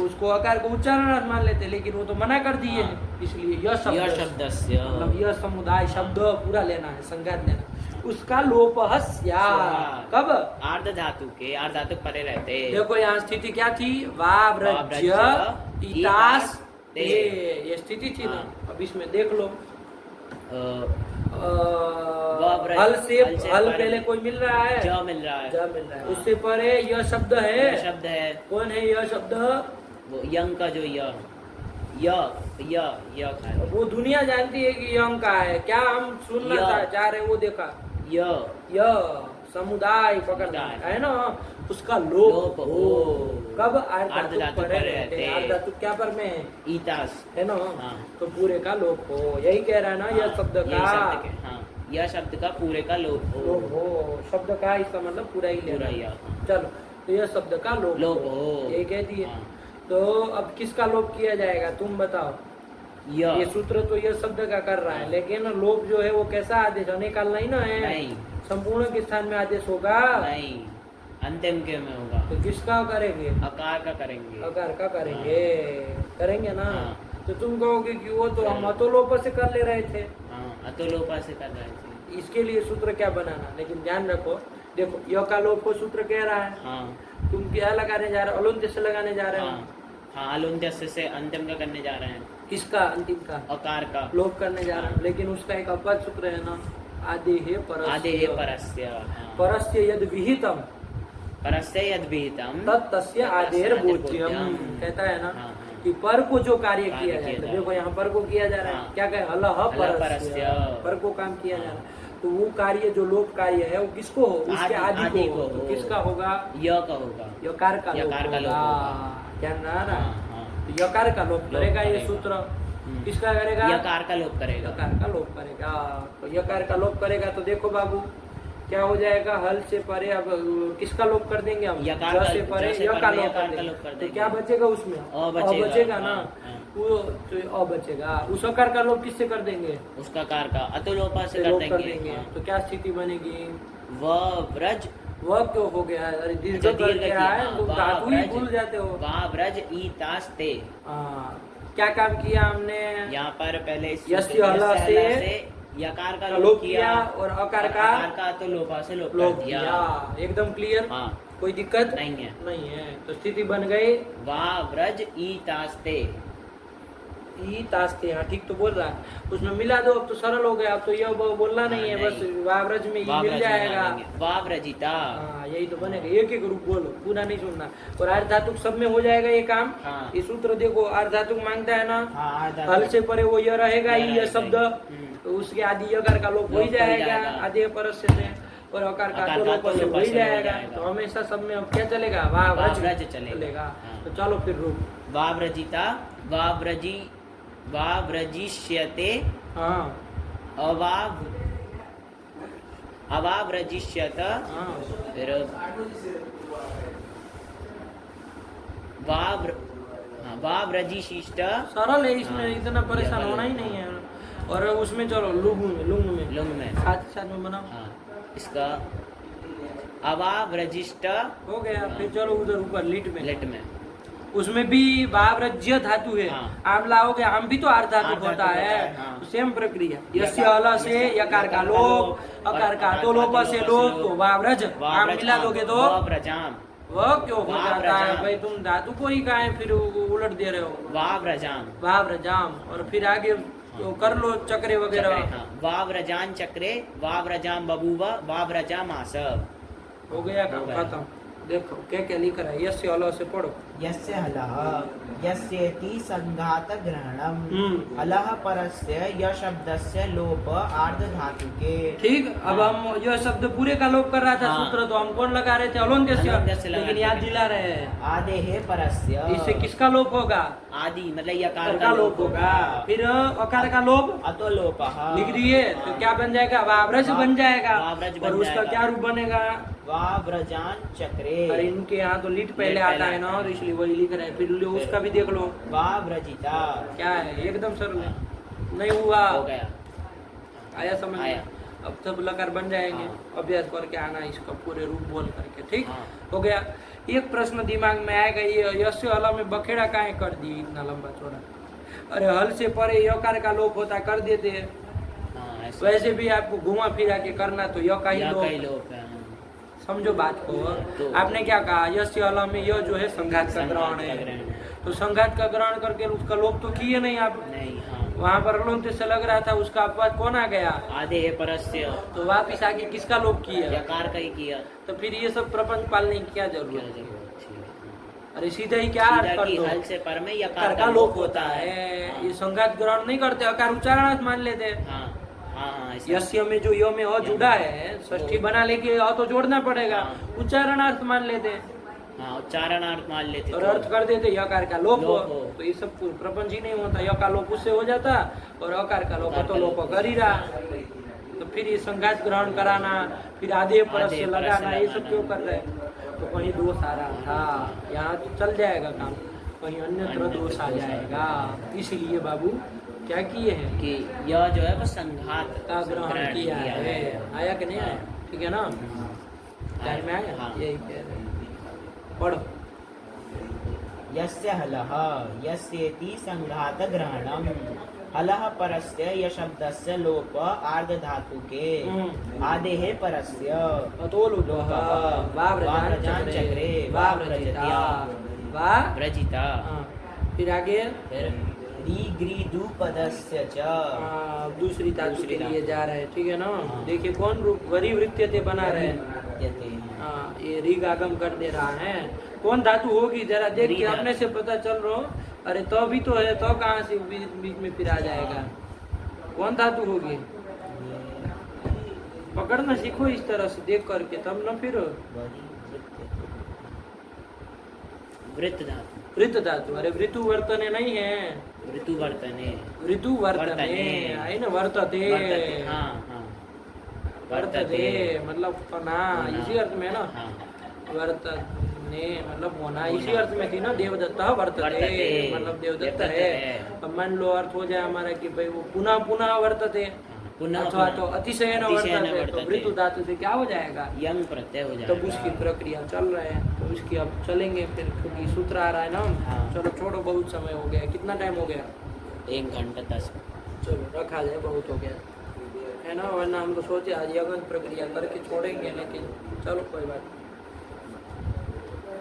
उसको अकार को उच्चारण मान लेते, लेकिन वो तो मना कर दिए हैं। इसलिए यह शब्दस्य मतलब यह समुदाय शब्द पूरा लेना है, संज्ञात लेना। उसका लोपः स्यात् कब? आर्ध धातु के, आर्ध धातु परे रहते। देखो यहाँ स्थिति क्या थी? वाव्रज्य इतास्ते, ये स्थिति थी ना। अब इसमें देख लो, हल से हल पहले कोई मिल रहा है? ज मिल रहा है। ज मिल रहा है। उससे परे यह शब्द है। शब्द है। कौन है यह शब्द? वो यंग का जो य वो दुनिया जानती है कि यंग का है। क्या हम सुनना चाह रहे हैं वो देखा? य समुदाय पकड़ना है ना, उसका लोप हो। कब? आर्ध धातु परे रहते। आर्ध धातु क्या पर में है? ईतास, है ना। तो पूरे का लोप हो, यही कह रहा है ना। यह शब्द का, यह शब्द का पूरे का लोप हो। शब्द का इसका मतलब पूरा ही लेना। चलो, तो यह शब्द का लोप हो, यही कह दिए। तो अब किसका लोप किया जाएगा? तुम बताओ। ये सूत्र तो यह शब्द का कर रहा है, लेकिन लोप जो है वो कैसा आदेश? अनिकाल नहीं ना है। नहीं। संपूर्ण के स्थान में आदेश होगा? नहीं, अंतिम के में होगा। तो किसका करेंगे? अकार का करेंगे। अकार का करेंगे। करेंगे ना। तो तुम कहोगे कि वो तो हम अतोलोप से कर ले रहे थे। अतोलोपा से कर रहे थे। इसके लिए सूत्र क्या बनाना? लेकिन ध्यान रखो, देखो य का लोप को सूत्र कह रहा है। तुम क्या लगाने जा रहे हो? अलोन्त्य से लगाने जा रहे हो। अलोन्त्य से अंतिम का करने जा रहे हैं। किसका? अंतिम का, अकार का लोप करने जा रहे हैं। लेकिन उसका एक अपवाद सूत्र है ना, आदेहे परस्य। परस्य यद विहितम, परस्य यद विहितम तत् तस्य आदेर बोध्यम, कहता है ना। कि पर को जो कार्य कार्य किया जाए, किया तो जाए। देखो यहाँ पर को किया जा रहा है, हाँ। क्या कहे अलह परस्य, परस्य। पर को काम किया जा रहा है, तो वो कार्य जो लोप कार्य है वो किसको हो, उसके आदि आदि को हो, को तो हो। किसका होगा, य का होगा। यकार का लोप यकार का लोप होगा, होगा। क्या ना रहा, हाँ, हाँ। तो यकार का लोप करेगा ये करेगा। सूत्र, हम्म। किसका करेगा, यकार का लोप करेगा। यकार का लोप करेगा, तो यकार का लोप करेगा, तो देखो बाबू क्या हो जाएगा, हल से परे, अब किसका लोप कर देंगे हम, यकार ज का- से परे ज से य का परे लोप यकार कर का देंगे, लोप कर तो देंगे। क्या बचेगा उसमें, अ बचेगा। बचेगा ना, हाँ, हाँ। वो तो अ बचेगा, उस अकार का लोप किससे कर देंगे, उसका कार का अतुलोपा से लोप कर देंगे। हाँ। तो क्या स्थिति बनेगी, व व्रज वह क्यों हो गया, अरे दीर्घ अच्छा, कर दीर्घ गया की, है, हाँ, तुम वाह, धातु ही व्रज। भूल जाते हो। वा व्रज ई तास ते। क्या काम किया हमने, यहाँ पर पहले यस्य हल से यकार का लोप किया और अकार का अतुलोपा से लोप लोप कर किया, दिया। एकदम क्लियर, हाँ। कोई दिक्कत नहीं है। नहीं है, तो स्थिति बन गई वा व्रज ई तास ते। ई तास्ते, हाँ ठीक तो बोल रहा है, उसमें मिला दो, अब तो सरल हो गया, अब तो यह बोलना नहीं है, बस वाव्रज में ई वा मिल व्रज जाएगा, वा व्रजिता। हाँ यही तो बनेगा, एक एक रूप बोलो, पूरा नहीं सुनना, और अर्ध धातुक सब में हो जाएगा ये काम। हाँ। ये सूत्र देखो, अर्ध धातुक मांगता है ना, हाँ, हल से परे वो यह रहेगा ही, यह शब्द, हम्म। तो उसके आदि यकार का लोप हो ही लोप हो ही जाएगा, जाएगा। आदि परस्य से, और अकार का तो लोप से हो ही जाएगा, तो हमेशा सब में अब क्या चलेगा, वाव्रज वाव्रज चलेगा। चलेगा। हाँ। तो चलो फिर रूप, वा व्रजिता वा व्रजी वा व्रजिष्यते हाँ अवाव अवाव्रजिष्यत। हाँ फिर वाव्र हाँ, वाव्रजिशिष्ट। सरल है, इसमें हाँ, इतना परेशान यह होना ही नहीं है। और उसमें चलो लुंग में लुंग में। साथ में बनाओ, हाँ, इसका अवाव्रजिष्ट हो गया। फिर चलो उधर ऊपर लिट में, लिट में। उसमें भी वाव्रज्य धातु है, हाँ। आम लाओगे, आम भी तो आर्ध धातु आर्ध होता धातु है, होता है, हाँ। तो सेम प्रक्रिया, यस्य हल से यकार का लोप, अकार का तो लोप से लोप, तो वाव्रज, आम मिला दोगे तो वाव्रजाम। वह क्यों हो जाता है वाव्रजाम। भाई, तुम धातु को ही काहे फिर उलट दे रहे हो, वाव्रजाम। वाव्रजाम, और फिर आगे तो कर लो चक्रे वगैरह, चक्रे, हाँ। वाव्रजान चक्रे वाव्रजाम बभूव वाव्रजाम आस। हो गया काम, हो गया। खत्म। देखो क्या क्या लिख रहा है, यस्य हल से पढ़ो, यस्य हलः यस्येति संघात ग्रहणम हम्म। हलः परस्य य शब्दस्य लोप आर्ध धातुके। ठीक। अब हम यह शब्द पूरे का लोप कर रहा था, हाँ। सूत्र तो हम कौन लगा रहे थे, अलोन्त्यस्य, अलोन्त्यस्य लगा लेकिन रहे याद थे। दिला रहे हैं, आदेः परस्य इससे किसका लोप होगा, आदि मतलब यकार अकार का लोप होगा, फिर अकार का लोप अतो लोपः लिख दिए, तो क्या बन जाएगा, वाव्रज बन जाएगा, वाव्रज बन और उसका जाएगा। क्या रूप बनेगा, वाव्रजान चक्रे अरे इनके यहाँ तो लिट पहले लिट आता पहले है ना, आता है। और इसलिए वही लिख रहे हैं, फिर लो उसका भी देख लो वाव्रजिता। क्या है, एकदम सरल है, नहीं हुआ, हो गया। आया समझ में, आया। अब सब लकार बन जाएंगे, हाँ। अभ्यास करके आना इसका पूरे रूप बोल करके, ठीक हाँ। हो गया। एक प्रश्न दिमाग में आएगा, ये यस्य हल में बखेड़ा काहे कर दी इतना लंबा चौड़ा, अरे हल से परे यकार का लोप होता कर देते, हाँ, ऐसे। वैसे भी आपको घुमा फिरा के करना तो य का ही या कई लोप, लोप है। हाँ। समझो बात को। तो- आपने क्या कहा, यस्य हल में यह जो है संघात का संघात ग्रहण का है, ग्रहण है। तो संघात का ग्रहण करके उसका लोप तो किए नहीं आप, नहीं, हाँ। वहां पर अलोन्त्य से लग रहा था, उसका अपवाद कौन आ गया, आदेः परस्य तो वापिस आके किसका लोप किया, यकार का ही किया। तो फिर ये सब प्रपंच पालने की क्या क्या जरूरत है, जरूरत थी? अरे सीधा ही क्या अर्थ सीधा कर कि दो, हल से पर में अकार यकार का लोप होता है, हाँ। ये संघात ग्रहण नहीं करते, अकार उच्चारणार्थ मान लेते हैं। हाँ, हाँ, हाँ, ऐसे। यस्य में जो य में अ जुड़ा है, षष्ठी बना लेके अ तो जोड़ना पड़ेगा, हाँ। उच्चारणार्थ मान लेते हैं, हाँ, उच्चारणार्थ मान लेते और तो। अर्थ कर देते यकार का लोप लोप हो। तो ये सब प्रपंच ही नहीं होता, य का लोप उससे हो जाता, और अकार का लोप तो लोप कर ही रहा, तो फिर ये संघात ग्रहण कराना, फिर आधे परस से आधे परस लगाना, से ये सब लगाना। क्यों कर रहे हैं, तो कहीं दोष आ रहा था, यहाँ तो चल जाएगा काम, कहीं अन्यत्र दोष आ जाएगा, इसलिए बाबू क्या किए हैं कि यह जो है वो संघात का ग्रहण किया है, आया कि नहीं आया, ठीक है ना, ध्यान में आया, हाँ। यही कह रहे हैं। पढ़ो, यस्य हलः यस्येति संघात ग्रहणम हलः परस्य य शब्दस्य लोप आर्ध धातुके आदेः परस्य अतो लोपः वाव्रजान चक्रे वाव्रजिता वा, व्रजिता। हाँ, फिर आगे फिर रीग्रीदुपदस्य च दूसरी धातु दूसरी के लिए धातु। जा रहे हैं, ठीक है ना, हाँ। देखिए कौन रूप वरीवृत्त्यते बना रहे हैं, यते। हाँ, ये ऋग आगम कर दे रहा है, कौन धातु होगी जरा देख के ऋग। अपने से पता चल रहा हो अरे तो भी तो है, तो कहाँ से बीच में फिर आ जाएगा? कौन धातु होगी? पकड़ना सीखो इस तरह से देख करके, तब न फिर वृत्त धातु। वृत्त धातु, अरे वृतु वर्तने नहीं है, ऋतु वर्तने। ऋतु वर्तने है ना, वर्तते। हाँ हाँ, वर्तते मतलब होना, इसी अर्थ में है ना। हाँ, वर्तने मतलब होना, इसी अर्थ में थी ना। देवदत्ता वर्तते मतलब देवदत्त है। अब मान लो अर्थ हो जाए हमारा कि भाई वो पुनः पुनः वर्तते, अथवा तो अतिशयन वर्तते, तो वृतु धातु से क्या हो जाएगा? यंग प्रत्यय हो जाएगा। तब उसकी प्रक्रिया चल रहा है, तो उसकी अब चलेंगे फिर, क्योंकि सूत्र आ रहा है ना। हाँ। चलो छोड़ो, बहुत समय हो गया। कितना टाइम हो गया? 1 घंटा 10। चलो रखा जाए, बहुत हो गया है ना। वरना हम तो सोचे आज यज्ञ प्रक्रिया करके छोड़ेंगे, लेकिन चलो कोई बात नहीं।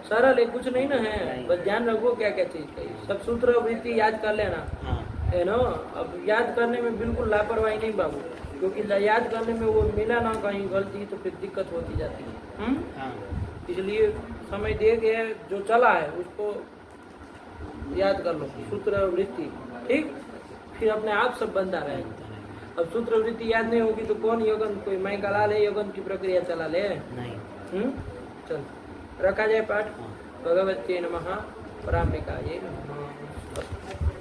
सरल है, कुछ नहीं ना है, बस ध्यान रखो क्या क्या चीज का। सब सूत्र वृत्ति याद कर लेना हाँ है ना। अब याद करने में बिल्कुल लापरवाही नहीं बाबू, क्योंकि याद करने में वो मिला ना कहीं गलती तो फिर दिक्कत होती जाती है। हाँ, इसलिए समय दे के जो चला है उसको याद कर लो, सूत्र वृत्ति, ठीक। फिर अपने आप सब बनता रहे। अब सूत्र वृत्ति याद नहीं होगी तो कौन योगन, कोई मैं कला ले योगन की प्रक्रिया चला ले? नहीं। चल रखा जाए पाठ। भगवते नमः, पराम्बिकायै नमः।